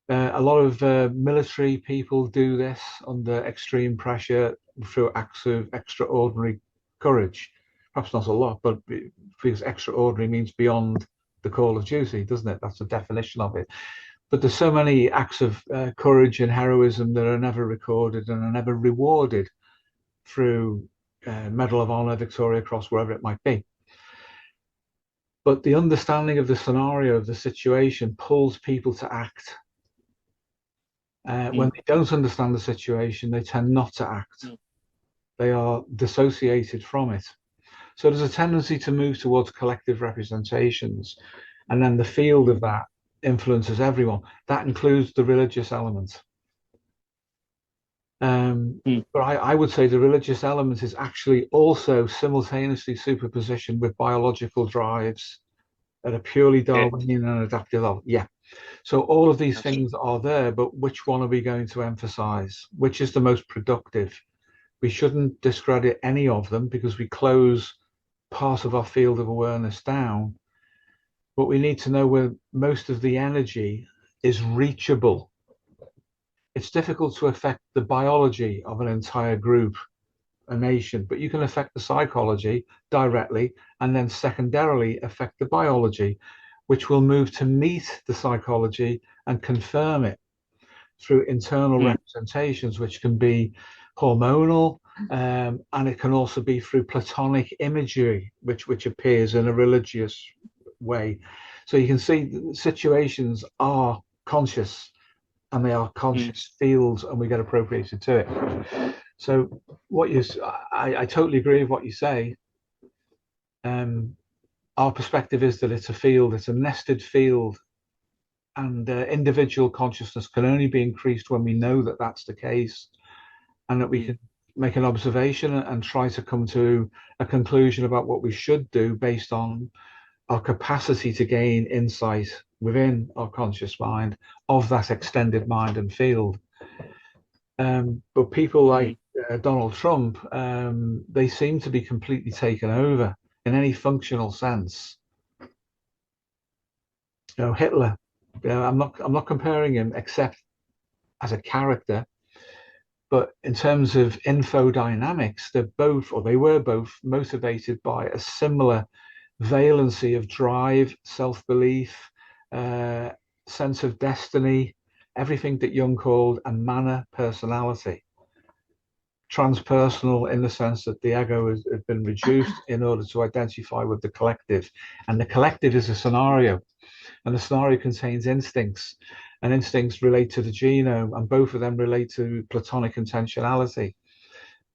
A lot of military people do this under extreme pressure through acts of extraordinary courage. Perhaps not a lot, but because extraordinary means beyond the call of duty, doesn't it? That's the definition of it. But there's so many acts of courage and heroism that are never recorded and are never rewarded through Medal of Honor, Victoria Cross, wherever it might be. But the understanding of the scenario, of the situation, pulls people to act. When they don't understand the situation, they tend not to act. They are dissociated from it. So there's a tendency to move towards collective representations, and then the field of that influences everyone. That includes the religious element. But I would say the religious element is actually also simultaneously superpositioned with biological drives at a purely Darwinian and adaptive level. Yeah. So all of these things are there, but which one are we going to emphasize? Which is the most productive? We shouldn't discredit any of them because we close part of our field of awareness down. But we need to know where most of the energy is reachable. It's difficult to affect the biology of an entire group, a nation, but you can affect the psychology directly and then secondarily affect the biology, which will move to meet the psychology and confirm it through internal representations, which can be hormonal, and it can also be through platonic imagery, which appears in a religious way. So you can see situations are conscious, and they are conscious fields, and we get appropriated to it. So what I totally agree with what you say. Our perspective is that it's a field, it's a nested field, and individual consciousness can only be increased when we know that that's the case, and that we can make an observation and try to come to a conclusion about what we should do based on our capacity to gain insight within our conscious mind of that extended mind and field. But people like Donald Trump, they seem to be completely taken over in any functional sense. You know, Hitler, I'm not comparing him except as a character, but in terms of infodynamics, they were both motivated by a similar valency of drive, self-belief, sense of destiny, everything that Jung called a manner personality. Transpersonal in the sense that the ego has been reduced in order to identify with the collective. And the collective is a scenario, and the scenario contains instincts. and instincts relate to the genome, and both of them relate to platonic intentionality.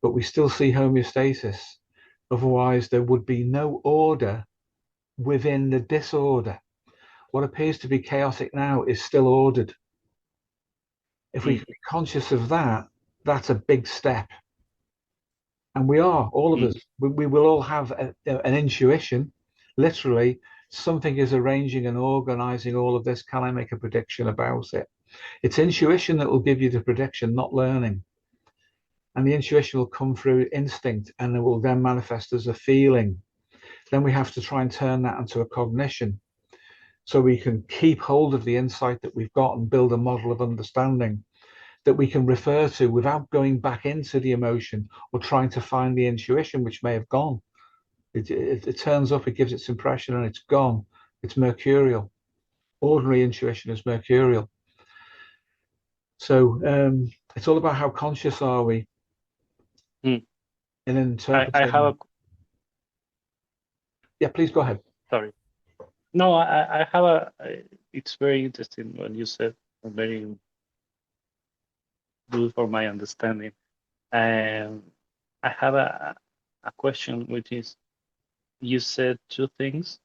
But we still see homeostasis. Otherwise, there would be no order within the disorder. What appears to be chaotic now is still ordered. If we can be conscious of that, that's a big step. And we are, all of us, we will all have an intuition. Literally, something is arranging and organizing all of this. Can I make a prediction about it? It's intuition that will give you the prediction, not learning. And the intuition will come through instinct, and it will then manifest as a feeling. Then we have to try and turn that into a cognition, so we can keep hold of the insight that we've got and build a model of understanding that we can refer to without going back into the emotion or trying to find the intuition, which may have gone. It turns up, it gives its impression, and it's gone. It's mercurial. Ordinary intuition is mercurial. So it's all about how conscious are we in interpreting. I have a... Yeah, please go ahead. Sorry. No, I have a... It's very interesting when you said, very good for my understanding. I have a question, which is, you said two things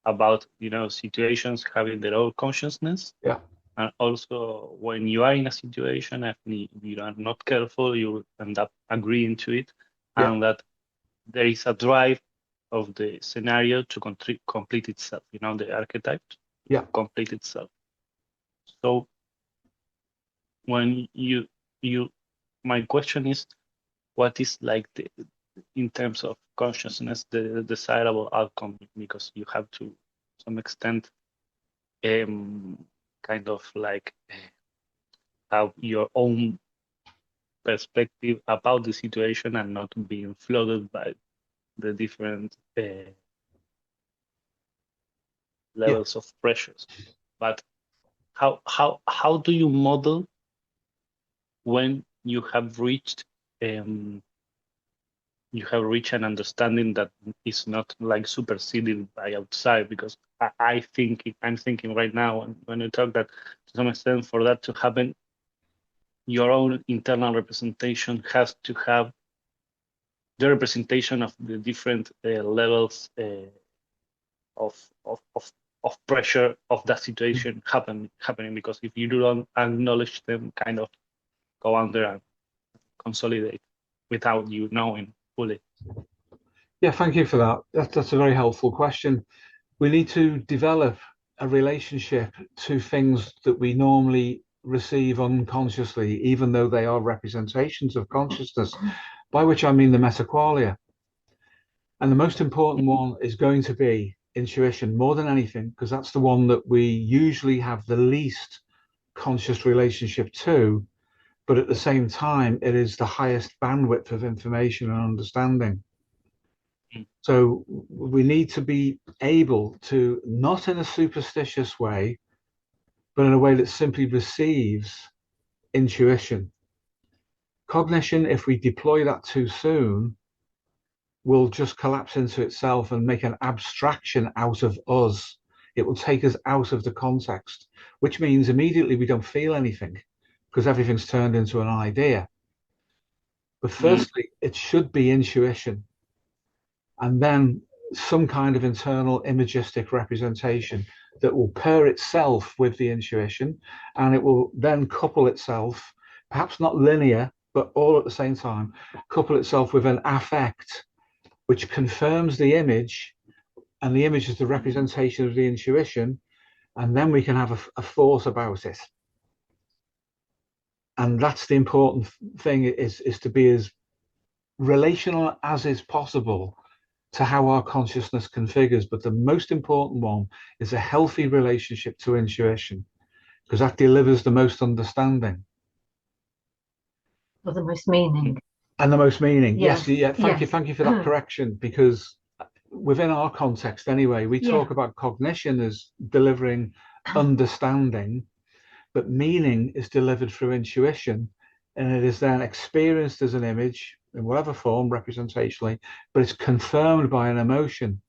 about, situations having their own consciousness. Yeah. And also, when you are in a situation, if you are not careful, you end up agreeing to it, and that there is a drive of the scenario to complete itself. The archetype to complete itself. So, when my question is, what is like in terms of consciousness, the desirable outcome? Because you have to some extent kind of like have your own perspective about the situation and not being flooded by the different levels of pressures. But how do you model when you have reached an understanding that is not like superseded by outside? Because I'm thinking right now when you talk that to some extent for that to happen, your own internal representation has to have the representation of the different levels of pressure of that situation happening. Because if you don't acknowledge them, kind of go under and consolidate without you knowing fully. Yeah, thank you for that. That's a very helpful question. We need to develop a relationship to things that we normally receive unconsciously, even though they are representations of consciousness, by which I mean the metaqualia. And the most important one is going to be intuition, more than anything, because that's the one that we usually have the least conscious relationship to, but at the same time, it is the highest bandwidth of information and understanding. So we need to be able to, not in a superstitious way, but in a way that simply receives intuition. Cognition, if we deploy that too soon, will just collapse into itself and make an abstraction out of us. It will take us out of the context, which means immediately we don't feel anything because everything's turned into an idea. But firstly, it should be intuition, and then some kind of internal imagistic representation that will pair itself with the intuition, and it will then couple itself, perhaps not linear, but all at the same time, couple itself with an affect, which confirms the image, and the image is the representation of the intuition, and then we can have a thought about it. And that's the important thing, is to be as relational as is possible to how our consciousness configures. But the most important one is a healthy relationship to intuition, because that delivers the most understanding. Or the most meaning. And the most meaning. Yes. Thank you for that correction, because within our context anyway, we talk about cognition as delivering understanding, but meaning is delivered through intuition, and it is then experienced as an image in whatever form representationally, but it's confirmed by an emotion.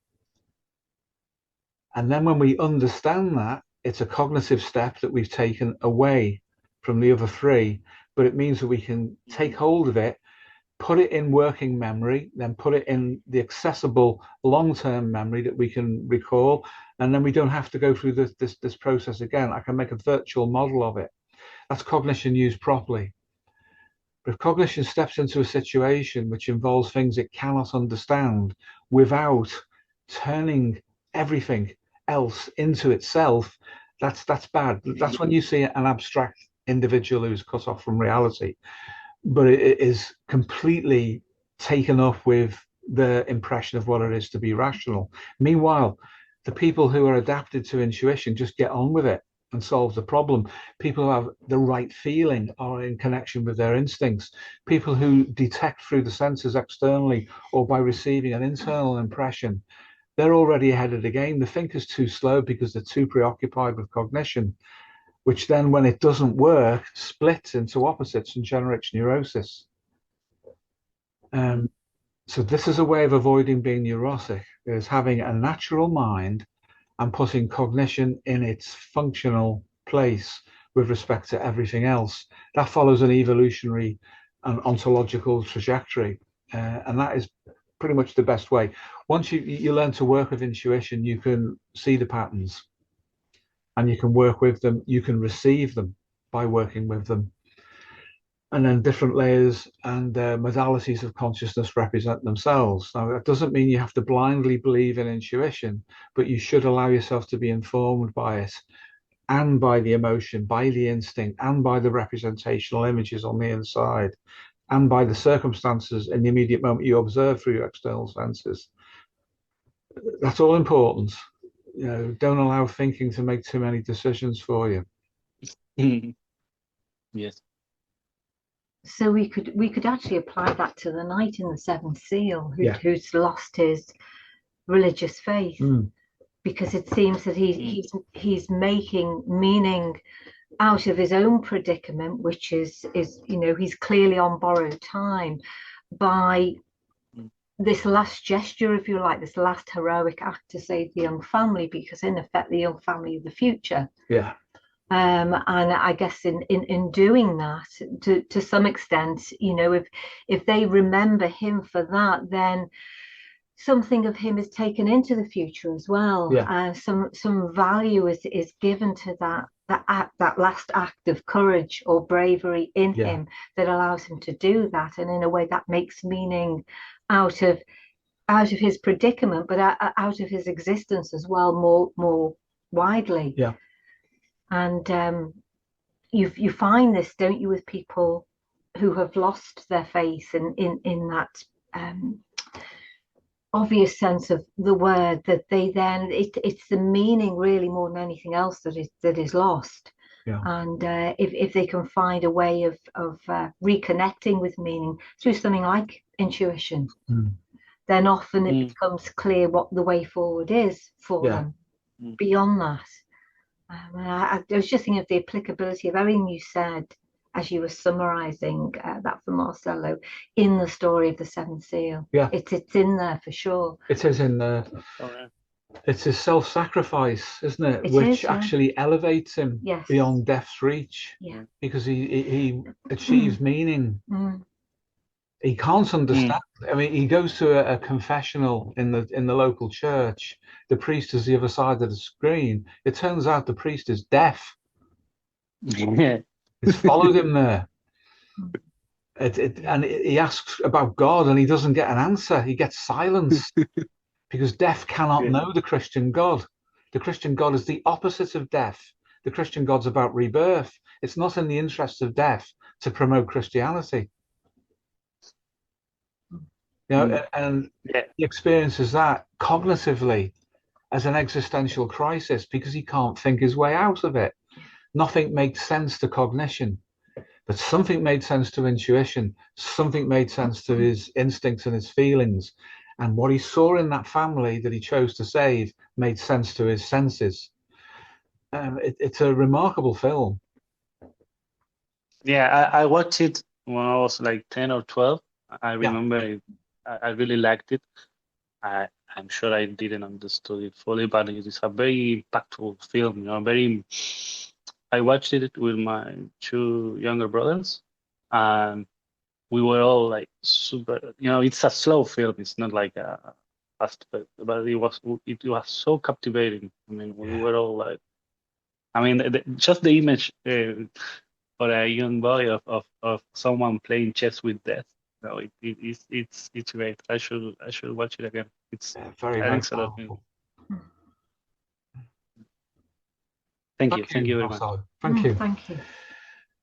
And then when we understand that, it's a cognitive step that we've taken away from the other three, but it means that we can take hold of it, put it in working memory, then put it in the accessible long-term memory that we can recall, and then we don't have to go through this process again. I can make a virtual model of it. That's cognition used properly. But if cognition steps into a situation which involves things it cannot understand without turning everything else into itself, that's bad. That's when you see an abstract individual who's cut off from reality, but it is completely taken up with the impression of what it is to be rational. Meanwhile, the people who are adapted to intuition just get on with it and solve the problem. People who have the right feeling are in connection with their instincts. People who detect through the senses externally or by receiving an internal impression, they're already ahead of the game. The thinker's too slow because they're too preoccupied with cognition, which then, when it doesn't work, splits into opposites and generates neurosis. So this is a way of avoiding being neurotic, is having a natural mind and putting cognition in its functional place with respect to everything else. That follows an evolutionary and ontological trajectory, and that is pretty much the best way. Once you learn to work with intuition, you can see the patterns and you can work with them. You can receive them by working with them. And then different layers and modalities of consciousness represent themselves. Now, that doesn't mean you have to blindly believe in intuition, but you should allow yourself to be informed by it, and by the emotion, by the instinct, and by the representational images on the inside, and by the circumstances in the immediate moment you observe through your external senses. That's all important. You know, don't allow thinking to make too many decisions for you. Yes. So we could actually apply that to the knight in the seventh seal, who's lost his religious faith, because it seems that he's making meaning out of his own predicament, which is he's clearly on borrowed time by this last gesture, if you like, this last heroic act to save the young family, because in effect the young family of the future. Yeah. And I guess in doing that, to some extent, if they remember him for that, then something of him is taken into the future as well. Yeah. Some value is given to that last act of courage or bravery in him that allows him to do that, and in a way that makes meaning out of his predicament, but out of his existence as well, more widely. Yeah. And you find this, don't you, with people who have lost their faith in that obvious sense of the word, that they then it's the meaning really more than anything else that is lost. Yeah. And if they can find a way of reconnecting with meaning through something like intuition, then often it becomes clear what the way forward is for them beyond that. I was just thinking of the applicability of everything you said as you were summarising that for Marcello in the story of the seventh seal. Yeah, it's in there for sure. It is in there. It's his self-sacrifice, isn't it? Which actually elevates him beyond death's reach. Yeah. Because he achieves meaning. He can't understand. I mean, he goes to a confessional in the local church. The priest is the other side of the screen. It turns out the priest is deaf. It's followed him there. And he asks about God, and he doesn't get an answer. He gets silence because deaf cannot know the Christian God. The Christian God is the opposite of deaf. The Christian God's about rebirth. It's not in the interest of deaf to promote Christianity. And he experiences that cognitively as an existential crisis because he can't think his way out of it. Nothing makes sense to cognition, but something made sense to intuition. Something made sense to his instincts and his feelings. And what he saw in that family that he chose to save made sense to his senses. It's a remarkable film. Yeah, I watched it when I was like 10 or 12. I remember I really liked it. I I'm sure I didn't understand it fully, but it is a very impactful film. You know, very. I watched it with my two younger brothers, and we were all like super. You know, it's a slow film. It's not like a fast, but it was so captivating. I mean, we were all like. I mean, just the image for a young boy of someone playing chess with death. No, it's great. I should watch it again. It's very, an very excellent film. powerful. Thank you very much. Marcelo. Thank you. Thank you.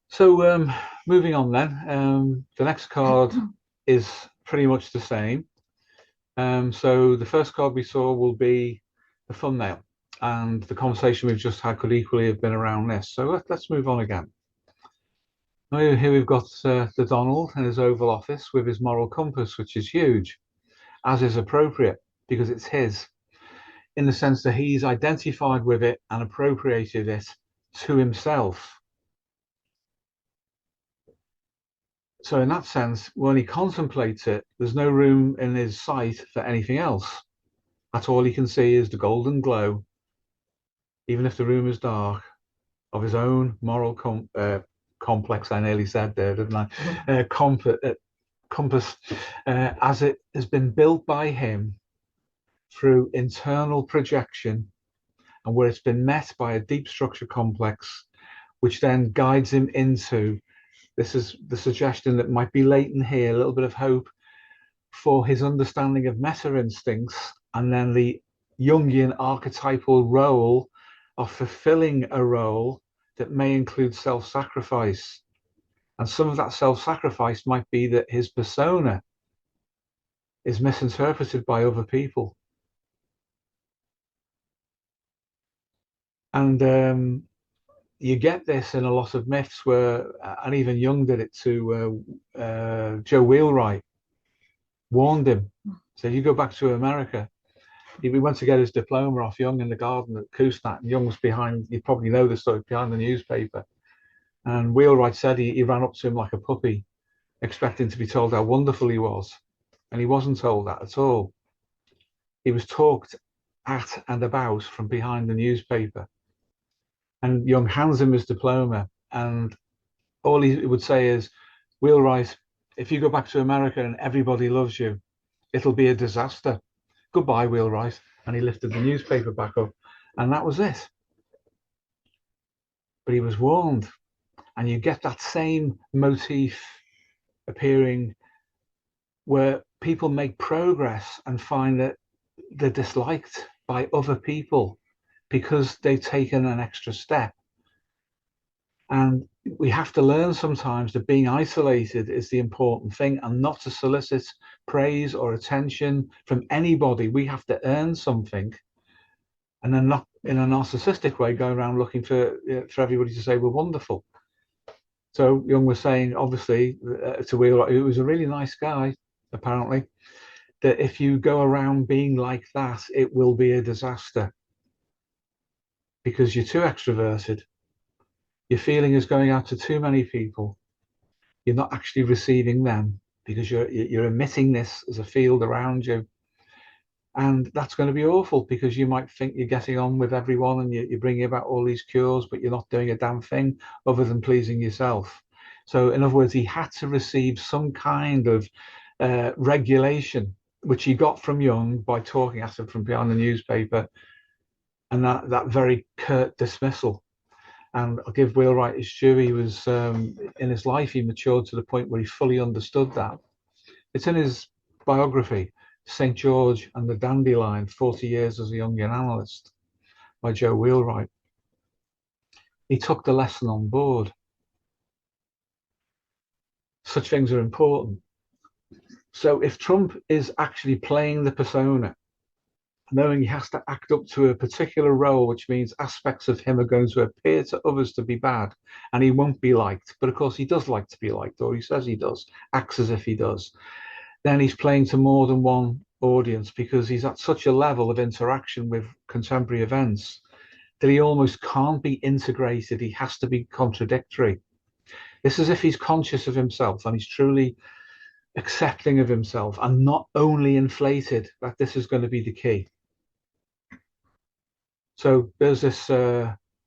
So moving on then, the next card is pretty much the same. So the first card we saw will be the thumbnail, and the conversation we've just had could equally have been around this. So let's move on again. Now here we've got the Donald in his Oval Office with his moral compass, which is huge, as is appropriate, because it's his, in the sense that he's identified with it and appropriated it to himself. So in that sense, when he contemplates it, there's no room in his sight for anything else. That's all he can see is the golden glow, even if the room is dark, of his own moral complex, I nearly said there, didn't I? Compass, as it has been built by him through internal projection, and where it's been met by a deep structure complex, which then guides him into, this is the suggestion that might be latent here, a little bit of hope for his understanding of meta instincts, and then the Jungian archetypal role of fulfilling a role that may include self-sacrifice. And some of that self-sacrifice might be that his persona is misinterpreted by other people. And you get this in a lot of myths where, and even Jung did it to Joe Wheelwright, warned him, said, you go back to America. He went to get his diploma off Jung in the garden at Kusnat, and Jung was behind, you probably know the story, behind the newspaper. And Wheelwright said he ran up to him like a puppy, expecting to be told how wonderful he was. And he wasn't told that at all. He was talked at and about from behind the newspaper. And Jung hands him his diploma, and all he would say is, Wheelwright, if you go back to America and everybody loves you, it'll be a disaster. Goodbye, Wheelwright. And he lifted the newspaper back up, and that was it. But he was warned. And you get that same motif appearing where people make progress and find that they're disliked by other people because they've taken an extra step. And we have to learn sometimes that being isolated is the important thing, and not to solicit praise or attention from anybody. We have to earn something, and then not in a narcissistic way go around looking for everybody to say we're wonderful. So Jung was saying, obviously, to Wheelwright, who was a really nice guy, apparently, that if you go around being like that, it will be a disaster because you're too extroverted. Your feeling is going out to too many people. You're not actually receiving them because you're emitting this as a field around you. And that's going to be awful because you might think you're getting on with everyone and you're bringing about all these cures, but you're not doing a damn thing other than pleasing yourself. So in other words, he had to receive some kind of regulation, which he got from Jung by talking at him from behind the newspaper, and that very curt dismissal. And I'll give Wheelwright his due. He was, in his life, he matured to the point where he fully understood that. It's in his biography, St. George and the Dandelion, 40 years as a Jungian analyst, by Joe Wheelwright. He took the lesson on board. Such things are important. So if Trump is actually playing the persona, knowing he has to act up to a particular role, which means aspects of him are going to appear to others to be bad, and he won't be liked, but of course he does like to be liked, or he says he does, acts as if he does, then he's playing to more than one audience because he's at such a level of interaction with contemporary events that he almost can't be integrated. He has to be contradictory. It's as if he's conscious of himself and he's truly accepting of himself and not only inflated, that this is going to be the key. So there's this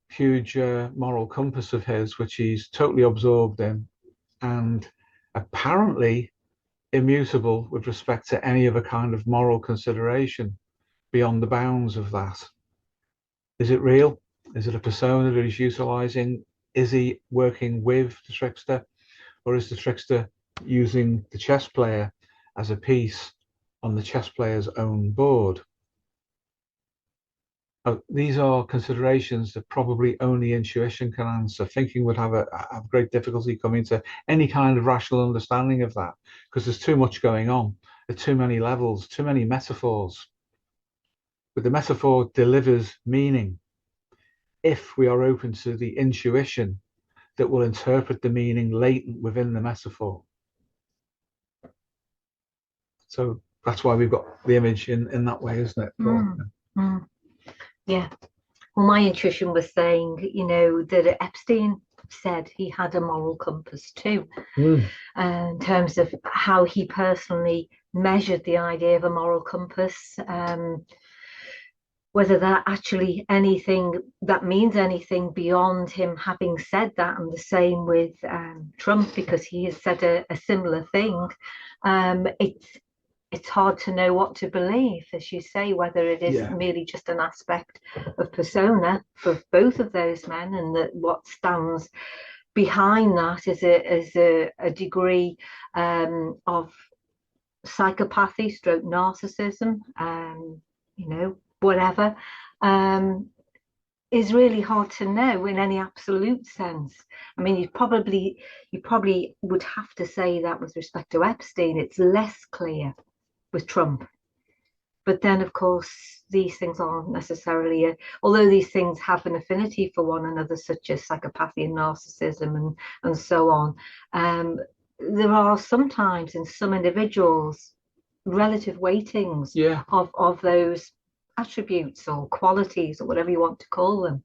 huge moral compass of his, which he's totally absorbed in, and apparently immutable with respect to any other kind of moral consideration beyond the bounds of that. Is it real? Is it a persona that he's utilizing? Is he working with the trickster, or is the trickster using the chess player as a piece on the chess player's own board? These are considerations that probably only intuition can answer. Thinking would have great difficulty coming to any kind of rational understanding of that, because there's too much going on at too many levels, too many metaphors. But the metaphor delivers meaning if we are open to the intuition that will interpret the meaning latent within the metaphor. So that's why we've got the image in that way, isn't it? Yeah. Well, my intuition was saying, you know, that Epstein said he had a moral compass too, in terms of how he personally measured the idea of a moral compass. Whether that actually that means anything beyond him having said that, and the same with Trump, because he has said a similar thing. It's hard to know what to believe, as you say, whether it is merely just an aspect of persona for both of those men, and that what stands behind that is a degree of psychopathy, stroke narcissism, you know, whatever, is really hard to know in any absolute sense. I mean, you probably would have to say that with respect to Epstein, it's less clear with Trump. But then, of course, these things aren't necessarily, although these things have an affinity for one another, such as psychopathy and narcissism and so on, there are sometimes in some individuals relative weightings of those attributes or qualities or whatever you want to call them.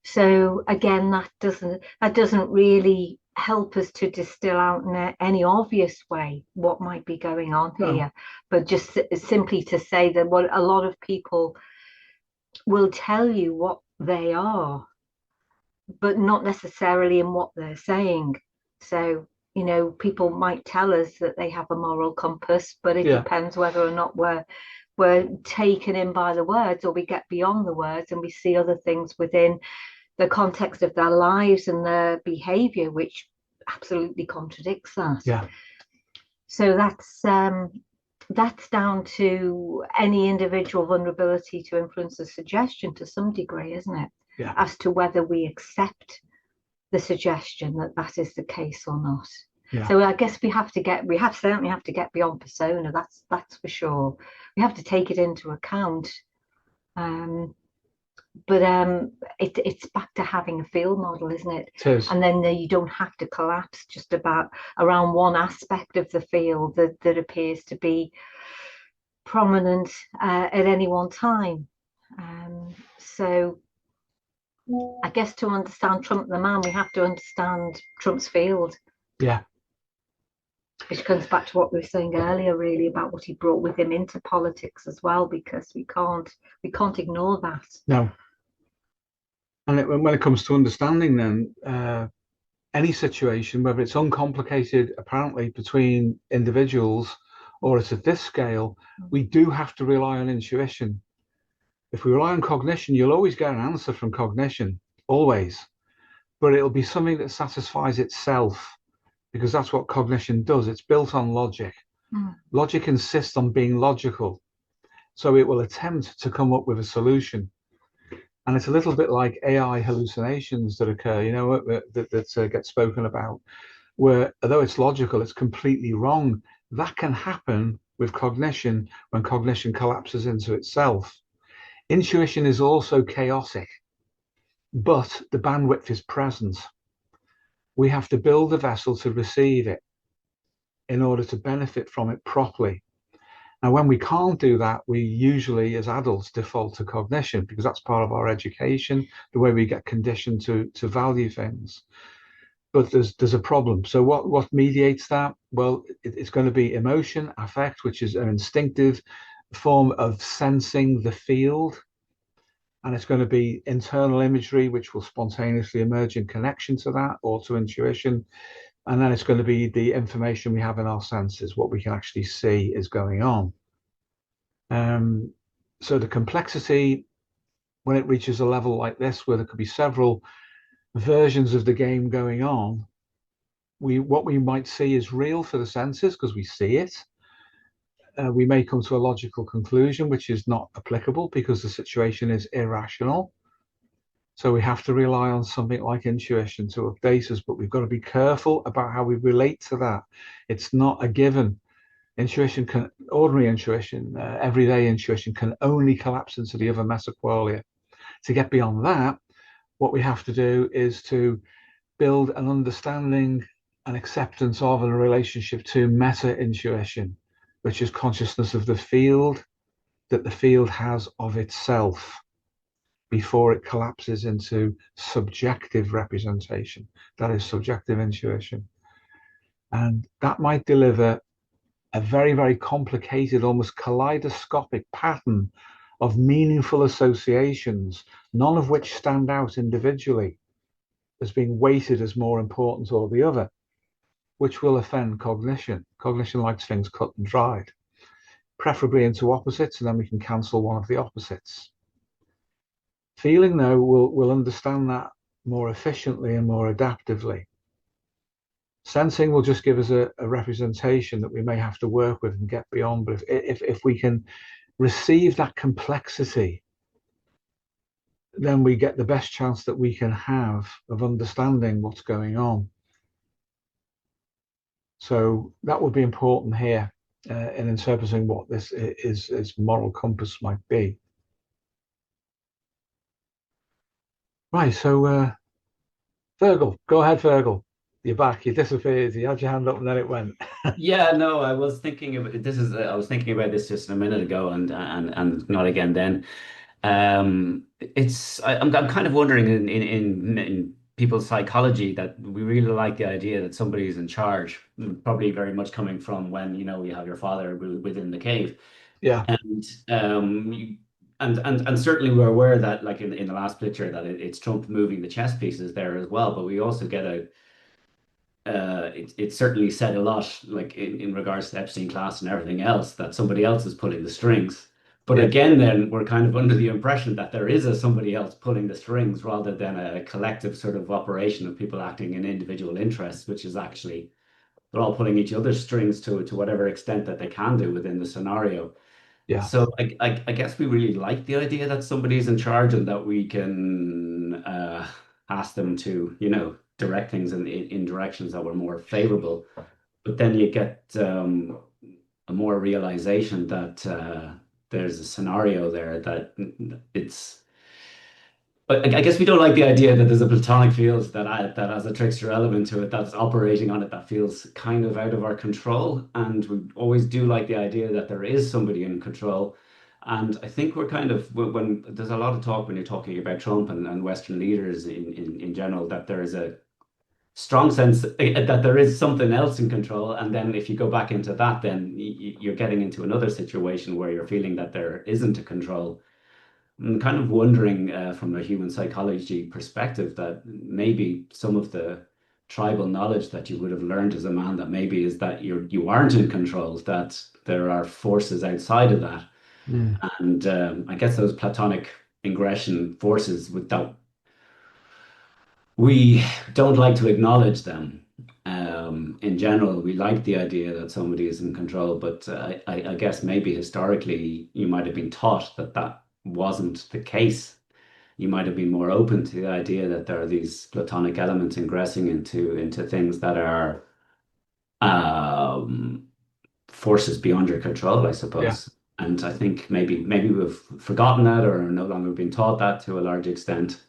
So again, that doesn't really help us to distill out in any obvious way what might be going on here, but just simply to say that what a lot of people will tell you what they are, but not necessarily in what they're saying. So, you know, people might tell us that they have a moral compass, but it depends whether or not we're taken in by the words, or we get beyond the words and we see other things within the context of their lives and their behavior, which absolutely contradicts that. So that's down to any individual vulnerability to influence a suggestion to some degree, isn't it? As to whether we accept the suggestion that is the case or not. So I guess we certainly have to get beyond persona. That's for sure. We have to take it into account. But it's back to having a field model, isn't it? It is. And then you don't have to collapse just around one aspect of the field that appears to be prominent at any one time. So I guess to understand Trump the man, we have to understand Trump's field. Which comes back to what we were saying earlier, really, about what he brought with him into politics as well, because we can't ignore that. No. And when it comes to understanding then, any situation, whether it's uncomplicated apparently between individuals or it's at this scale, we do have to rely on intuition. If we rely on cognition, you'll always get an answer from cognition, always. But it'll be something that satisfies itself, because that's what cognition does. It's built on logic. Logic insists on being logical. So it will attempt to come up with a solution. And it's a little bit like AI hallucinations that occur, you know, that get spoken about, where although it's logical, it's completely wrong. That can happen with cognition when cognition collapses into itself. Intuition is also chaotic, but the bandwidth is present. We have to build a vessel to receive it in order to benefit from it properly. Now, when we can't do that, we usually, as adults, default to cognition, because that's part of our education, the way we get conditioned to value things. but there's a problem. So what mediates that? Well, it's going to be emotion, affect, which is an instinctive form of sensing the field, and it's going to be internal imagery, which will spontaneously emerge in connection to that, or to intuition. And then it's going to be the information we have in our senses, what we can actually see is going on. So the complexity, when it reaches a level like this, where there could be several versions of the game going on, what we might see is real for the senses because we see it. We may come to a logical conclusion, which is not applicable because the situation is irrational. So we have to rely on something like intuition to update us, but we've got to be careful about how we relate to that. It's not a given. Ordinary intuition, everyday intuition can only collapse into the other metaqualia. To get beyond that, what we have to do is to build an understanding and acceptance of and a relationship to meta-intuition, which is consciousness of the field that the field has of itself before it collapses into subjective representation. That is subjective intuition. And that might deliver a very, very complicated, almost kaleidoscopic pattern of meaningful associations, none of which stand out individually as being weighted as more important or the other, which will offend cognition. Cognition likes things cut and dried, preferably into opposites, and then we can cancel one of the opposites. Feeling, though, will understand that more efficiently and more adaptively. Sensing will just give us a representation that we may have to work with and get beyond. But if we can receive that complexity, then we get the best chance that we can have of understanding what's going on. So that would be important here in interpreting what this is moral compass might be. Right, so Virgil, go ahead, Virgil. You're back. You disappeared. You had your hand up and then it went. Yeah, no, I was thinking about this. I was thinking about this just a minute ago, and not again then. I'm kind of wondering in people's psychology that we really like the idea that somebody is in charge, probably very much coming from when you have your father within the cave. Yeah. And certainly we're aware that, like in the last picture, that it's Trump moving the chess pieces there as well. But we also get it certainly said a lot, like in regards to Epstein class and everything else, that somebody else is pulling the strings. But again, then we're kind of under the impression that there is somebody else pulling the strings rather than a collective sort of operation of people acting in individual interests, which is actually they're all pulling each other's strings to whatever extent that they can do within the scenario. Yeah. So I guess we really like the idea that somebody's in charge and that we can ask them to, direct things in directions that were more favorable. But then you get a more realization that there's a scenario there that it's. But I guess we don't like the idea that there's a platonic field that has a trickster element to it that's operating on it that feels kind of out of our control. And we always do like the idea that there is somebody in control. And I think we're kind of, when there's a lot of talk when you're talking about Trump and Western leaders in general, that there is a strong sense that there is something else in control. And then if you go back into that, then you're getting into another situation where you're feeling that there isn't a control. I'm kind of wondering from a human psychology perspective that maybe some of the tribal knowledge that you would have learned as a man, that maybe is that you aren't in control, that there are forces outside of that. And I guess those platonic ingression forces, without we don't like to acknowledge them. In general, we like the idea that somebody is in control, but I guess maybe historically you might have been taught that wasn't the case. You might have been more open to the idea that there are these platonic elements ingressing into things that are forces beyond your control, I suppose. Yeah. And I think maybe we've forgotten that or no longer been taught that to a large extent.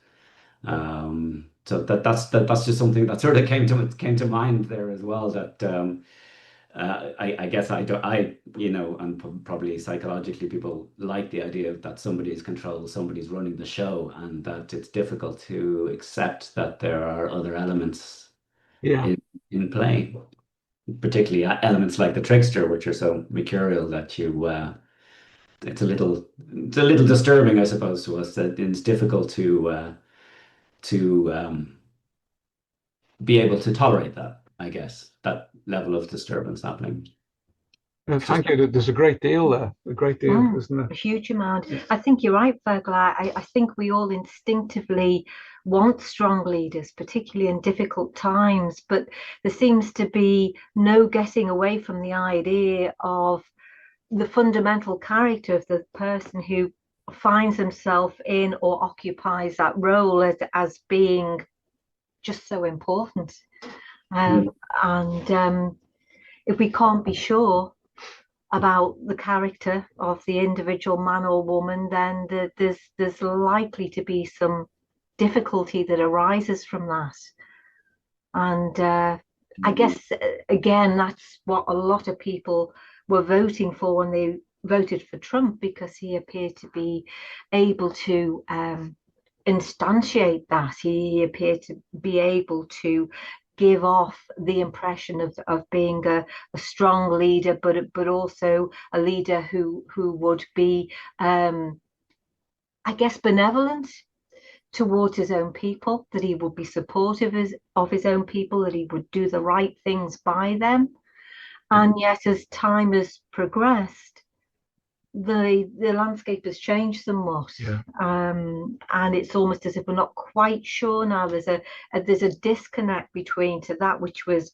So that's just something that sort of came to mind there as well. That I guess and probably psychologically people like the idea that somebody's control, somebody's running the show, and that it's difficult to accept that there are other elements Yeah. in play, particularly elements like the trickster, which are so mercurial that it's a little disturbing, I suppose, to us, that it's difficult to be able to tolerate that, I guess, that level of disturbance happening. Thank you. There's a great deal there, a great deal, isn't there? A huge amount. I think you're right, Virgil. I think we all instinctively want strong leaders, particularly in difficult times, but there seems to be no getting away from the idea of the fundamental character of the person who finds himself in or occupies that role as being just so important. And if we can't be sure about the character of the individual man or woman, then there's likely to be some difficulty that arises from that. And I guess, again, that's what a lot of people were voting for when they voted for Trump, because he appeared to be able to instantiate that. He appeared to be able to give off the impression of being a strong leader, but also a leader who would be, I guess, benevolent towards his own people, that he would be supportive of his own people, that he would do the right things by them. And yet, as time has progressed, the landscape has changed somewhat, and it's almost as if we're not quite sure now. There's a disconnect between to that which was,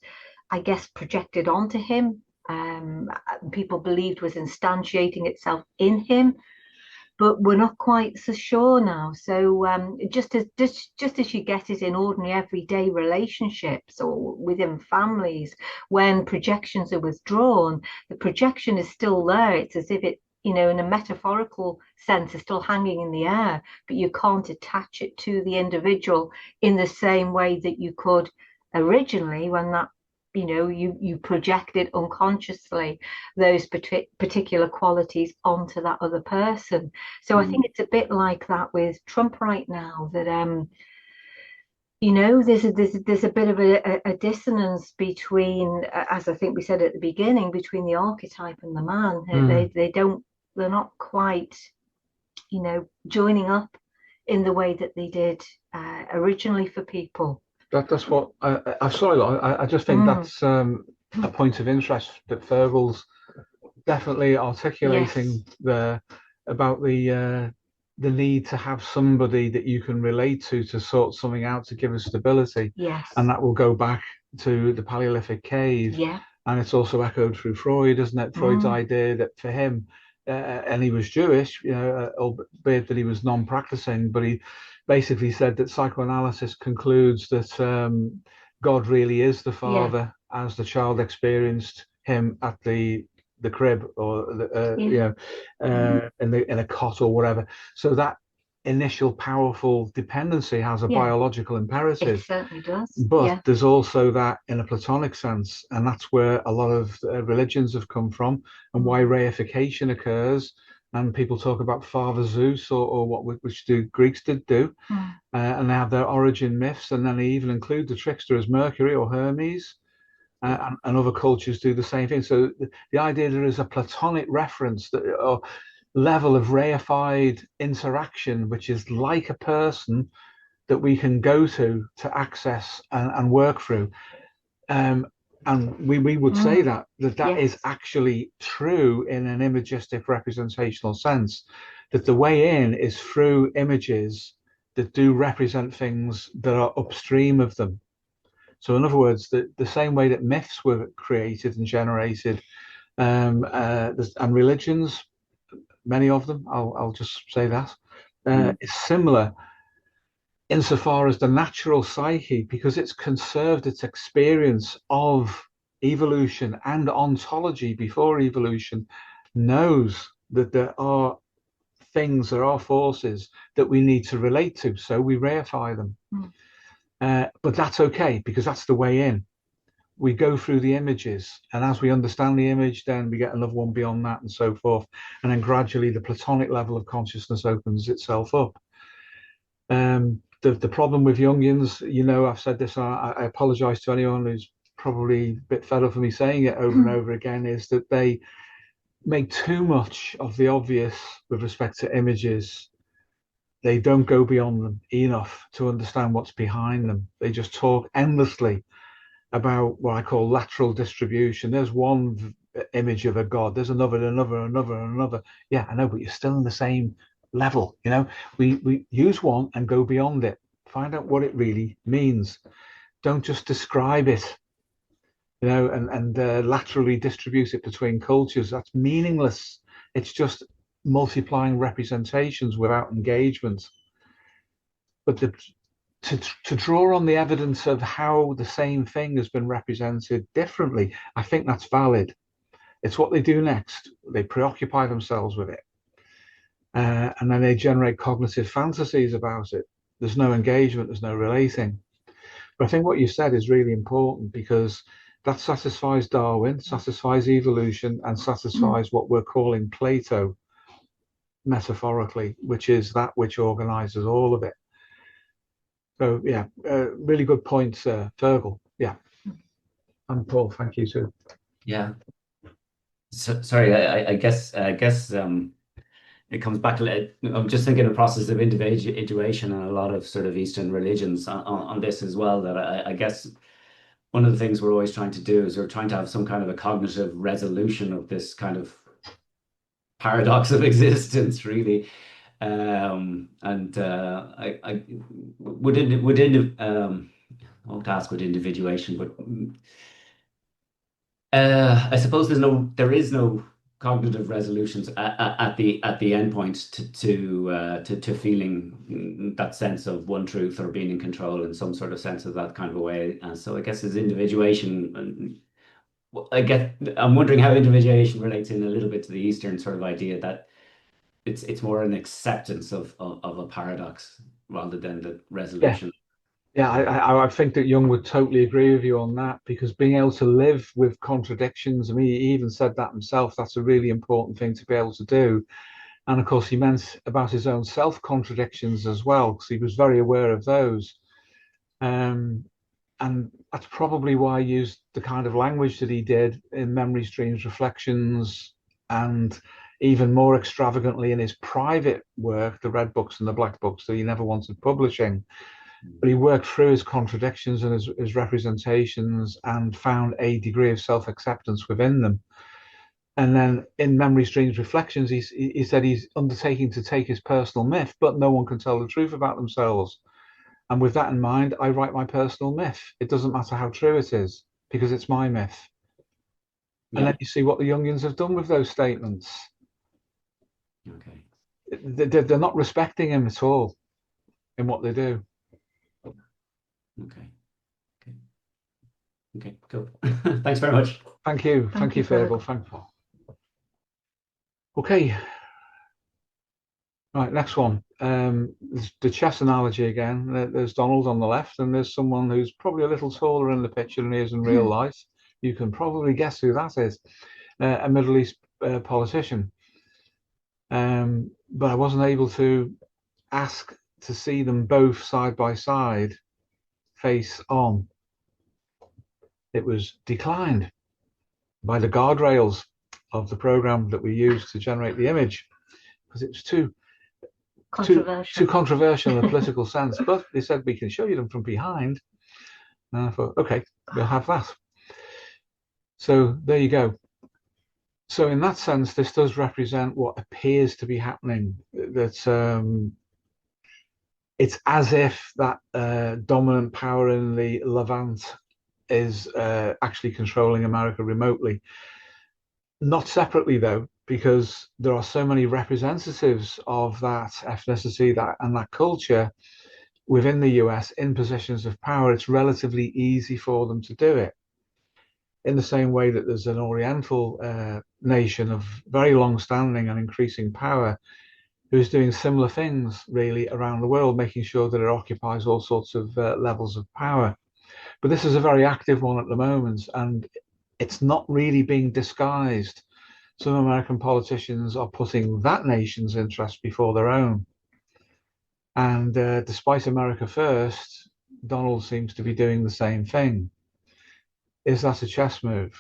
I guess, projected onto him, people believed was instantiating itself in him, but we're not quite so sure now. So just as you get it in ordinary everyday relationships or within families, when projections are withdrawn, the projection is still there. It's as if it, in a metaphorical sense, is still hanging in the air, but you can't attach it to the individual in the same way that you could originally, when that, you projected unconsciously those particular qualities onto that other person. So I think it's a bit like that with Trump right now, that there's a bit of a dissonance between, as I think we said at the beginning, between the archetype and the man. They're not quite, joining up in the way that they did originally for people. That's what I just think that's a point of interest that Fergal's definitely articulating there, about the need to have somebody that you can relate to sort something out, to give us stability. Yes. And that will go back to the Paleolithic cave. Yeah. And it's also echoed through Freud, isn't it? Freud's idea that for him, and he was Jewish, albeit that he was non-practicing, but he basically said that psychoanalysis concludes that God really is the father, as the child experienced him at the crib, or in a cot or whatever. So that initial powerful dependency has a biological imperative. It certainly does. But there's also that in a Platonic sense, and that's where a lot of religions have come from, and why reification occurs. And people talk about Father Zeus, or which the Greeks did do, and they have their origin myths, and then they even include the trickster as Mercury or Hermes, and other cultures do the same thing. So the idea there is a Platonic reference or level of reified interaction, which is like a person that we can go to access and work through. And we would say that is actually true in an imagistic representational sense, that the way in is through images that do represent things that are upstream of them. So in other words, the same way that myths were created and generated, and religions, many of them, I'll just say that, is similar insofar as the natural psyche, because it's conserved its experience of evolution and ontology before evolution, knows that there are things, there are forces that we need to relate to, so we reify them. But that's okay, because that's the way in. We go through the images, and as we understand the image, then we get another one beyond that, and so forth, and then gradually the Platonic level of consciousness opens itself up. the problem with Jungians, you know, I've said this, I apologize to anyone who's probably a bit fed up of me saying it over and over again, is that they make too much of the obvious with respect to images. They don't go beyond them enough to understand what's behind them. They just talk endlessly about what I call lateral distribution. There's one image of a god, there's another. Yeah, I know, but you're still in the same level. You know, we use one and go beyond it. Find out what it really means. Don't just describe it, you know, and laterally distribute it between cultures. That's meaningless. It's just multiplying representations without engagement. But to draw on the evidence of how the same thing has been represented differently, I think that's valid. It's what they do next. They preoccupy themselves with it. And then they generate cognitive fantasies about it. There's no engagement, there's no relating. But I think what you said is really important, because that satisfies Darwin, satisfies evolution, and satisfies what we're calling Plato, metaphorically, which is that which organizes all of it. So yeah, really good point, Fergal. Yeah, and Paul, thank you too. Yeah. So, sorry, I guess it comes back to, I'm just thinking of the process of individuation and a lot of sort of Eastern religions on this as well, that I guess one of the things we're always trying to do is we're trying to have some kind of a cognitive resolution of this kind of paradox of existence, really. I won't ask what individuation, but I suppose there is no cognitive resolutions at the end point to feeling that sense of one truth or being in control in some sort of sense of that kind of a way. And so I guess as individuation, I'm wondering how individuation relates in a little bit to the Eastern sort of idea that it's more an acceptance of a paradox rather than the resolution. Yeah, I think that Jung would totally agree with you on that, because being able to live with contradictions, I mean, he even said that himself, that's a really important thing to be able to do. And of course, he meant about his own self-contradictions as well, because he was very aware of those. And that's probably why he used the kind of language that he did in Memories, Dreams, Reflections, and even more extravagantly in his private work, the Red Books and the Black Books that he never wanted publishing. But he worked through his contradictions and his representations and found a degree of self-acceptance within them. And then in Memories, Dreams, Reflections, he said he's undertaking to take his personal myth, but no one can tell the truth about themselves. And with that in mind, I write my personal myth. It doesn't matter how true it is, because it's my myth. Yeah. And then you see what the Jungians have done with those statements. Okay. They're not respecting him at all in what they do. Okay, cool. Thanks very much. Thank you, Fergal. Thank you. Okay. Right, next one. The chess analogy again. There's Donald on the left, and there's someone who's probably a little taller in the picture than he is in real life. You can probably guess who that is. A Middle East politician. But I wasn't able to ask to see them both side by side, face on. It was declined by the guardrails of the program that we used to generate the image, because it was too controversial in a political sense. But they said we can show you them from behind. And I thought, okay, we'll have that. So there you go. So in that sense, this does represent what appears to be happening. That it's as if that dominant power in the Levant is actually controlling America remotely. Not separately, though, because there are so many representatives of that ethnicity and that culture within the US in positions of power. It's relatively easy for them to do it. In the same way that there's an Oriental nation of very long-standing and increasing power who's doing similar things really around the world, making sure that it occupies all sorts of levels of power. But this is a very active one at the moment, and it's not really being disguised. Some American politicians are putting that nation's interest before their own. And despite America First, Donald seems to be doing the same thing. Is that a chess move?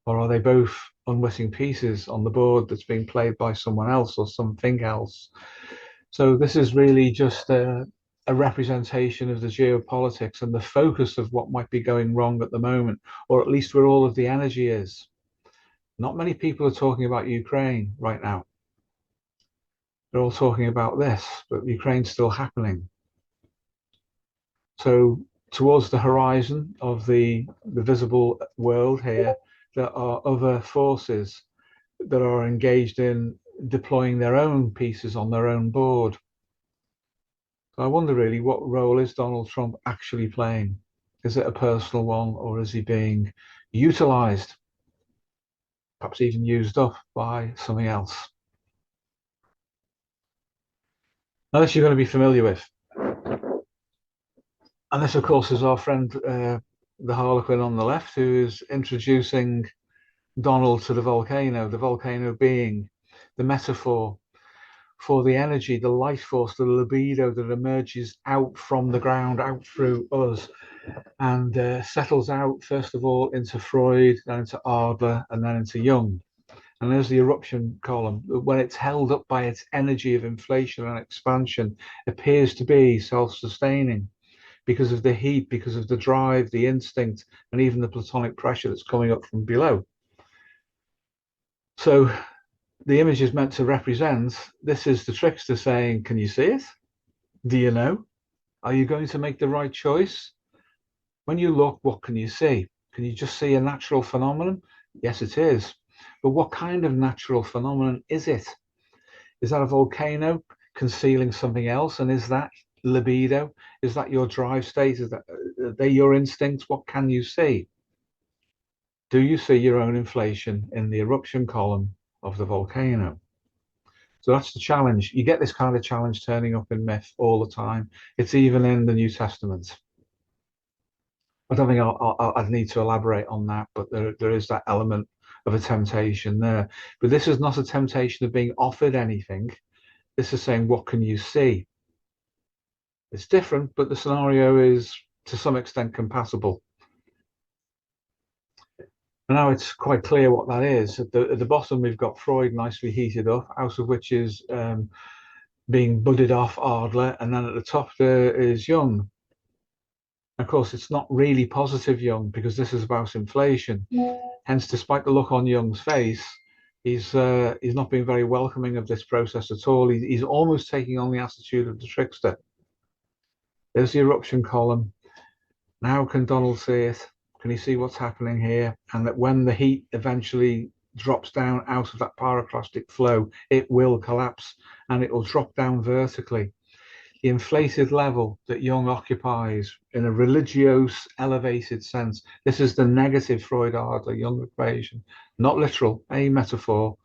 Or are they both unwitting pieces on the board that's being played by someone else or something else? So this is really just a representation of the geopolitics and the focus of what might be going wrong at the moment, or at least where all of the energy is. Not many people are talking about Ukraine right now. They're all talking about this, but Ukraine's still happening. So towards the horizon of the visible world here, there are other forces that are engaged in deploying their own pieces on their own board. So I wonder really, what role is Donald Trump actually playing? Is it a personal one, or is he being utilized, perhaps even used up by something else? Now, this you're going to be familiar with. And this, of course, is our friend, the Harlequin on the left, who is introducing Donald to the volcano being the metaphor for the energy, the life force, the libido that emerges out from the ground, out through us, and settles out, first of all, into Freud, then into Adler, and then into Jung. And there's the eruption column. When it's held up by its energy of inflation and expansion, appears to be self-sustaining because of the heat, because of the drive, the instinct, and even the platonic pressure that's coming up from below. So the image is meant to represent, this is the trickster saying, can you see it? Do you know? Are you going to make the right choice? When you look, what can you see? Can you just see a natural phenomenon? Yes, it is. But what kind of natural phenomenon is it? Is that a volcano concealing something else? And is that libido? Is that your drive state? Is that are they your instincts? What can you see? Do you see your own inflation in the eruption column of the volcano? So that's the challenge. You get this kind of challenge turning up in myth all the time. It's even in the New Testament. I don't think I'd need to elaborate on that, but there is that element of a temptation there. But this is not a temptation of being offered anything. This is saying, what can you see? It's different, but the scenario is to some extent compatible. And now it's quite clear what that is. At the bottom, we've got Freud nicely heated up, out of which is being budded off Adler. And then at the top there is Jung. Of course, it's not really positive Jung, because this is about inflation. Hence, despite the look on Jung's face, he's not being very welcoming of this process at all. He's almost taking on the attitude of the trickster. There's the eruption column. Now can Donald see it? Can he see what's happening here? And that when the heat eventually drops down out of that pyroclastic flow, it will collapse and it will drop down vertically. The inflated level that Jung occupies in a religious, elevated sense. This is the negative Freud-Adler-Jung equation, not literal, a metaphor.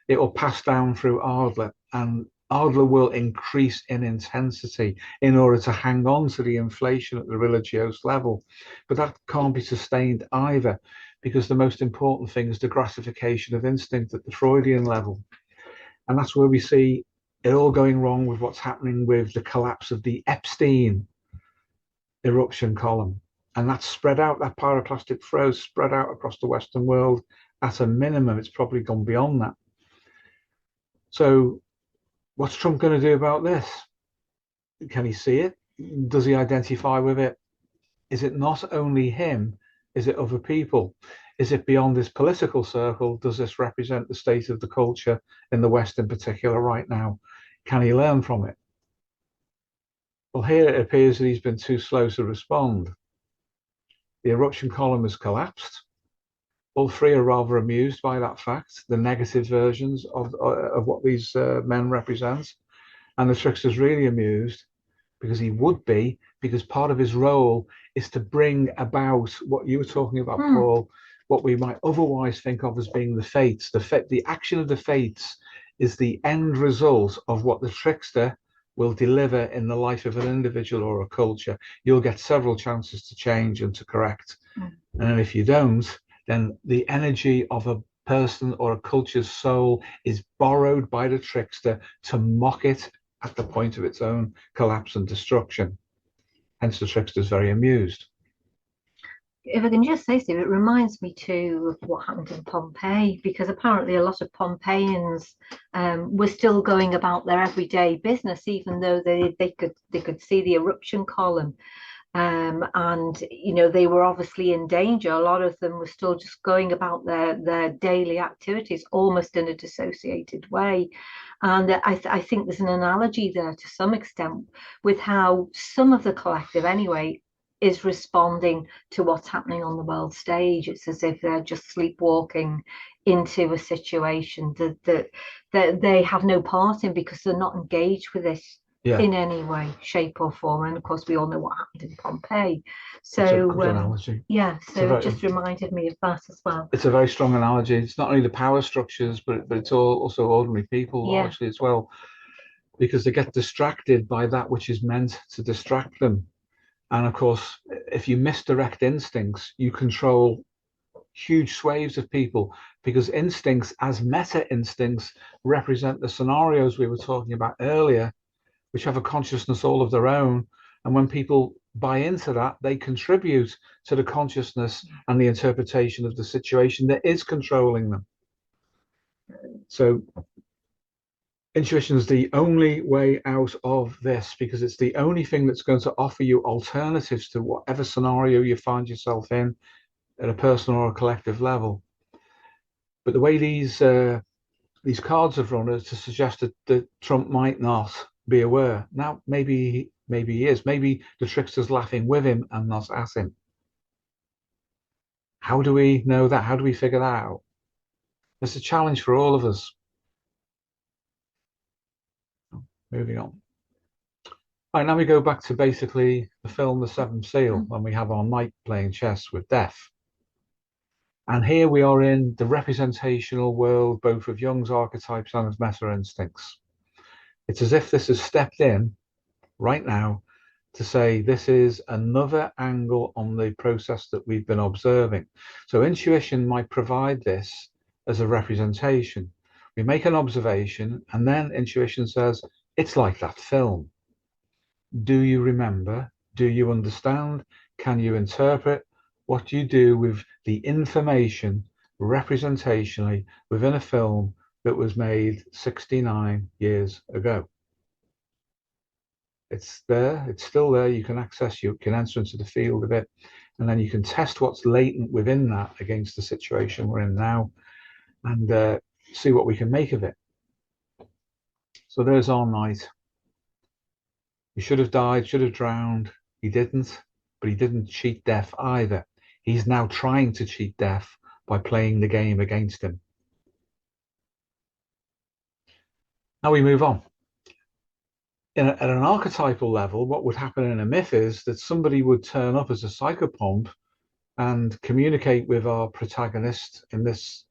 It will pass down through Adler, and Adler will increase in intensity in order to hang on to the inflation at the religious level. But that can't be sustained either, because the most important thing is the gratification of instinct at the Freudian level. And that's where we see it all going wrong with what's happening with the collapse of the Epstein eruption column. And that's spread out, that pyroclastic flow spread out across the Western world at a minimum. It's probably gone beyond that. So what's Trump going to do about this? Can he see it? Does he identify with it? Is it not only him? Is it other people? Is it beyond his political circle? Does this represent the state of the culture in the West in particular right now? Can he learn from it? Well, here it appears that he's been too slow to respond. The eruption column has collapsed. All three are rather amused by that fact, the negative versions of what these men represent. And the trickster's really amused, because he would be, because part of his role is to bring about what you were talking about, Paul, what we might otherwise think of as being the fates. The action of the fates is the end result of what the trickster will deliver in the life of an individual or a culture. You'll get several chances to change and to correct. And if you don't, then the energy of a person or a culture's soul is borrowed by the trickster to mock it at the point of its own collapse and destruction. Hence the trickster's very amused. If I can just say so, it reminds me too of what happened in Pompeii, because apparently a lot of Pompeians were still going about their everyday business, even though they could see the eruption column. And they were obviously in danger. A lot of them were still just going about their daily activities, almost in a dissociated way. And I think there's an analogy there to some extent with how some of the collective, anyway, is responding to what's happening on the world stage. It's as if they're just sleepwalking into a situation that they have no part in, because they're not engaged with this in any way, shape or form. And of course we all know what happened in Pompeii. So yeah, so it just reminded me of that as well. It's a very strong analogy. It's not only the power structures, but it's also ordinary people largely as well, because they get distracted by that which is meant to distract them. And of course, if you misdirect instincts, you control huge swathes of people, because instincts as meta instincts represent the scenarios we were talking about earlier, which have a consciousness all of their own. And when people buy into that, they contribute to the consciousness and the interpretation of the situation that is controlling them. So intuition is the only way out of this, because it's the only thing that's going to offer you alternatives to whatever scenario you find yourself in at a personal or a collective level. But the way these cards have run is to suggest that Trump might not be aware. Now, maybe he is. Maybe the trickster's laughing with him and not at him. How do we know that? How do we figure that out? It's a challenge for all of us. Moving on. Right, now we go back to basically the film The Seventh Seal, when we have our knight playing chess with death. And here we are in the representational world, both of Jung's archetypes and his meta instincts. It's as if this has stepped in right now to say this is another angle on the process that we've been observing. So intuition might provide this as a representation. We make an observation, and then intuition says, it's like that film. Do you remember? Do you understand? Can you interpret? What do you do with the information representationally within a film that was made 69 years ago? It's there, it's still there. You can access, you can enter into the field of it, and then you can test what's latent within that against the situation we're in now, and see what we can make of it. So there's our knight. He should have died, should have drowned. He didn't, but he didn't cheat death either. He's now trying to cheat death by playing the game against him. Now we move on. At an archetypal level, what would happen in a myth is that somebody would turn up as a psychopomp and communicate with our protagonist in this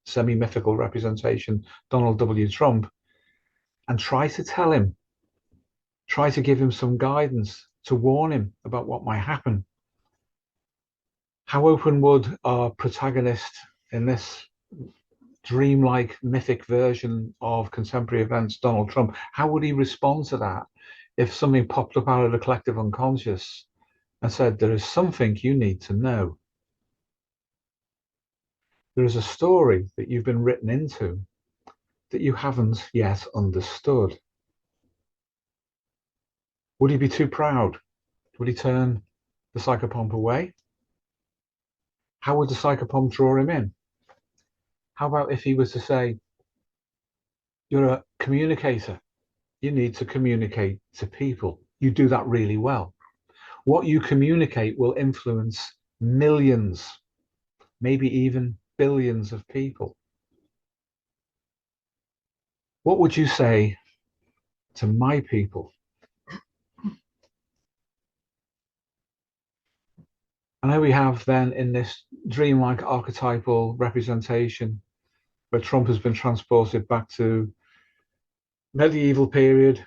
semi-mythical representation, Donald W. Trump, and try to tell him, try to give him some guidance, to warn him about what might happen. How open would our protagonist in this dreamlike mythic version of contemporary events, Donald Trump, how would he respond to that if something popped up out of the collective unconscious and said, there is something you need to know? There is a story that you've been written into that you haven't yet understood. Would he be too proud? Would he turn the psychopomp away? How would the psychopomp draw him in? How about if he was to say, you're a communicator. You need to communicate to people. You do that really well. What you communicate will influence millions, maybe even billions of people. What would you say to my people? And here we have then in this dreamlike archetypal representation where Trump has been transported back to medieval period,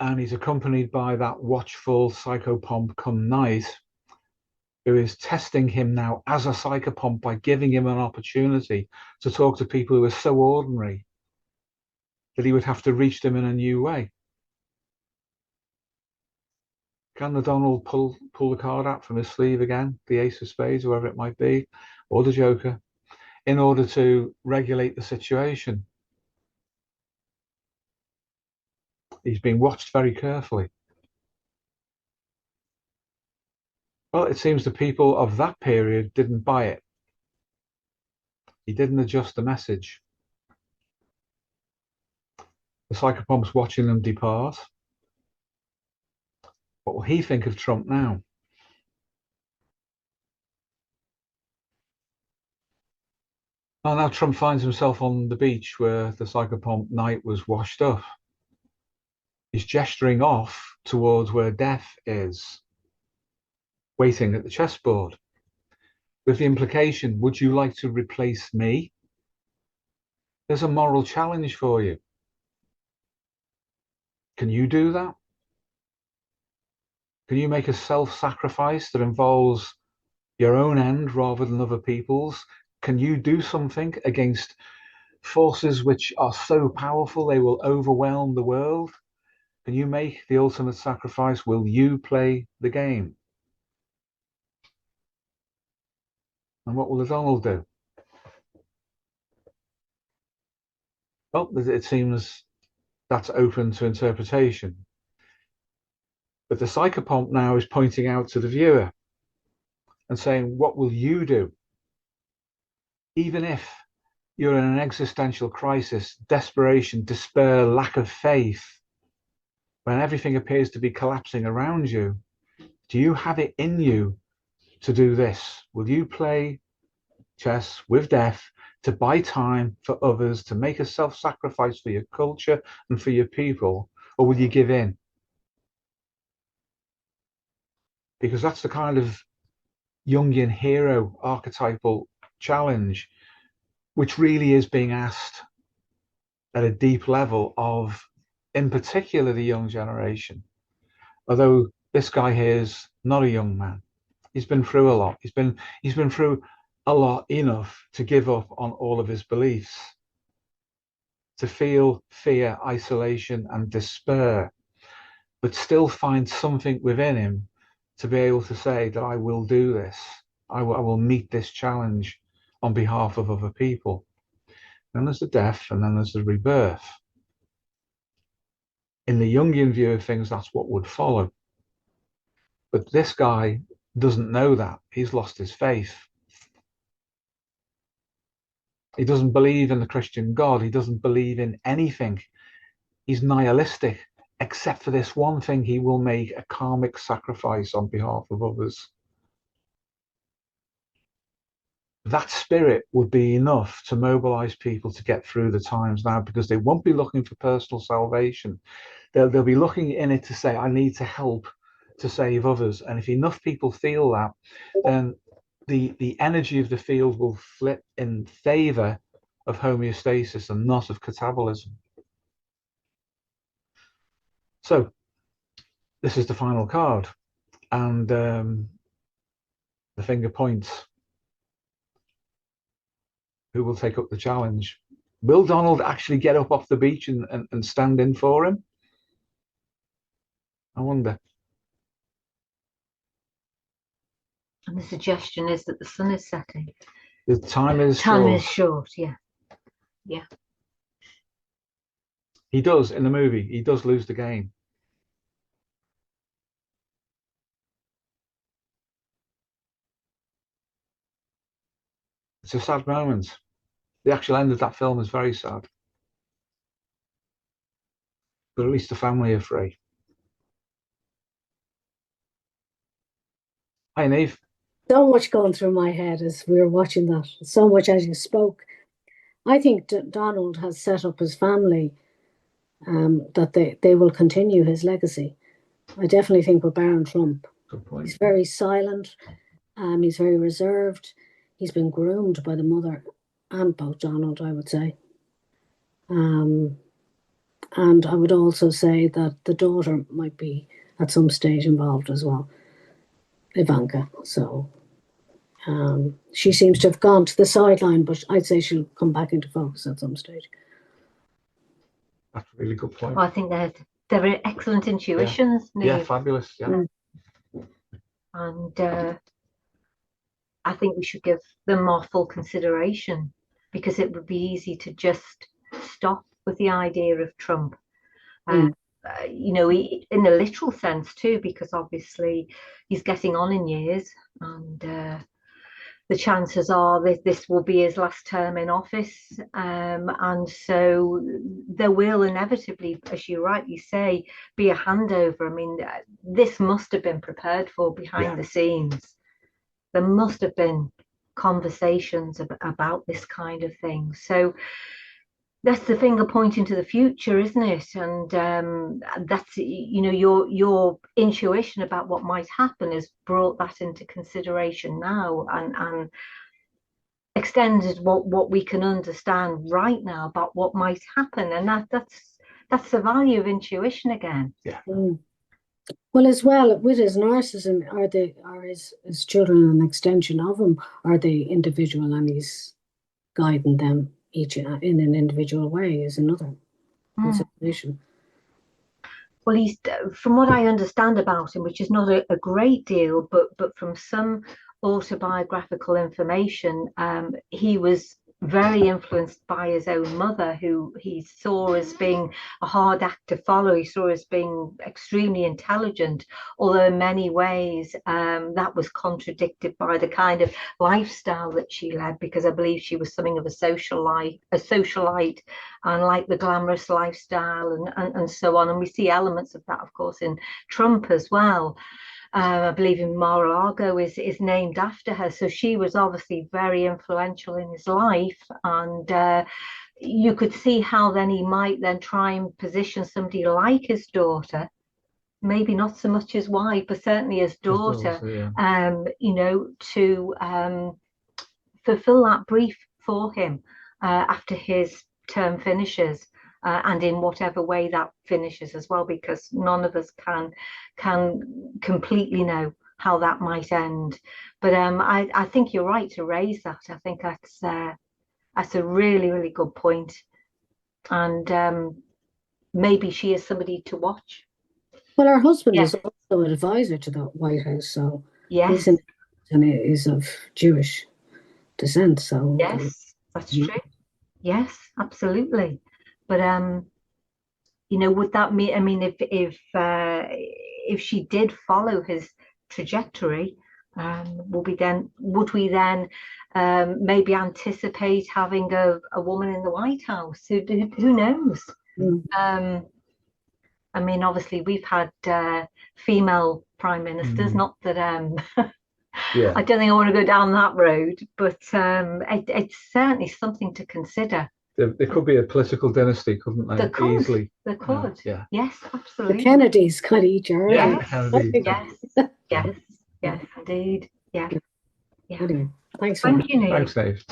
and he's accompanied by that watchful psychopomp come night, who is testing him now as a psychopomp by giving him an opportunity to talk to people who are so ordinary that he would have to reach them in a new way. Can the Donald pull the card out from his sleeve again, the ace of spades, whoever it might be, or the joker, in order to regulate the situation? He's being watched very carefully. Well, it seems the people of that period didn't buy it. He didn't adjust the message. The psychopomp's watching them depart. What will he think of Trump now? Well, now Trump finds himself on the beach where the psychopomp knight was washed up. He's gesturing off towards where death is, waiting at the chessboard, with the implication, would you like to replace me? There's a moral challenge for you. Can you do that? Can you make a self-sacrifice that involves your own end rather than other people's? Can you do something against forces which are so powerful they will overwhelm the world? Can you make the ultimate sacrifice? Will you play the game? And what will the Donald do? Well, it seems that's open to interpretation. But the psychopomp now is pointing out to the viewer and saying, what will you do? Even if you're in an existential crisis, desperation, despair, lack of faith, when everything appears to be collapsing around you, do you have it in you to do this? Will you play chess with death to buy time for others, to make a self-sacrifice for your culture and for your people, or will you give in? Because that's the kind of Jungian hero archetypal challenge which really is being asked at a deep level of, in particular, the young generation. Although this guy here is not a young man. He's been through a lot. He's been through a lot enough to give up on all of his beliefs, to feel fear, isolation, and despair, but still find something within him to be able to say that I will do this. I will meet this challenge on behalf of other people. Then there's the death, and then there's the rebirth. In the Jungian view of things, that's what would follow. But this guy doesn't know that. He's lost his faith. He doesn't believe in the Christian God. He doesn't believe in anything. He's nihilistic, except for this one thing: he will make a karmic sacrifice on behalf of others. That spirit would be enough to mobilize people to get through the times now, because they won't be looking for personal salvation. They'll be looking in it to say, I need to help to save others. And if enough people feel that, then the energy of the field will flip in favor of homeostasis and not of catabolism. So this is the final card, and the finger points. Who will take up the challenge? Will Donald actually get up off the beach and stand in for him? I wonder. And the suggestion is that the sun is setting. The time is short, yeah. Yeah. He does, in the movie, he does lose the game. It's a sad moment. The actual end of that film is very sad. But at least the family are free. Hi, Neve. So much going through my head as we were watching that. So much as you spoke. I think Donald has set up his family that they will continue his legacy. I definitely think with Baron Trump. Good point. He's very silent. He's very reserved. He's been groomed by the mother and both Donald, I would say. And I would also say that the daughter might be at some stage involved as well, Ivanka. So she seems to have gone to the sideline, but I'd say she'll come back into focus at some stage. That's a really good point. Well, I think they're excellent intuitions. Yeah, fabulous. Yeah. and I think we should give them more full consideration, because it would be easy to just stop with the idea of Trump. You know, in the literal sense too, because obviously he's getting on in years, and the chances are that this will be his last term in office, and so there will inevitably, as you rightly say, be a handover. I mean, this must have been prepared for behind the scenes. There must have been conversations about this kind of thing. So that's the finger pointing to the future, isn't it? And that's, you know, your intuition about what might happen has brought that into consideration now, and extended what we can understand right now about what might happen. And that's the value of intuition again. Yeah. Well, as well, with his narcissism, are his children an extension of him? Are they individual, and he's guiding them each in an individual way? Is another consideration. Well, he's, from what I understand about him, which is not a great deal, but from some autobiographical information, he was very influenced by his own mother, who he saw as being a hard act to follow. He saw as being extremely intelligent, although in many ways that was contradicted by the kind of lifestyle that she led, because I believe she was something of a socialite, and like the glamorous lifestyle and so on. And we see elements of that, of course, in Trump as well. I believe in Mar-a-Lago is named after her. So she was obviously very influential in his life, and you could see how then he might then try and position somebody like his daughter, maybe not so much his wife, but certainly his daughter, you know, to fulfill that brief for him after his term finishes. And in whatever way that finishes as well, because none of us can completely know how that might end. But I think you're right to raise that. I think that's a really, really good point. And maybe she is somebody to watch. Well, her husband is also an advisor to the White House, so he's and is of Jewish descent. So yes, that's true. Yes, absolutely. But you know, would that mean? I mean, if she did follow his trajectory, would we then maybe anticipate having a woman in the White House? Who knows? I mean, obviously we've had female prime ministers. Not that I don't think I want to go down that road, but it's certainly something to consider. There could be a political dynasty, couldn't there? There could. Easily. There could. Yeah. Yes, absolutely. The Kennedys could each other. Yes, indeed. Yeah. Anyway, thanks. Thank you, Neil. Thanks, Dave.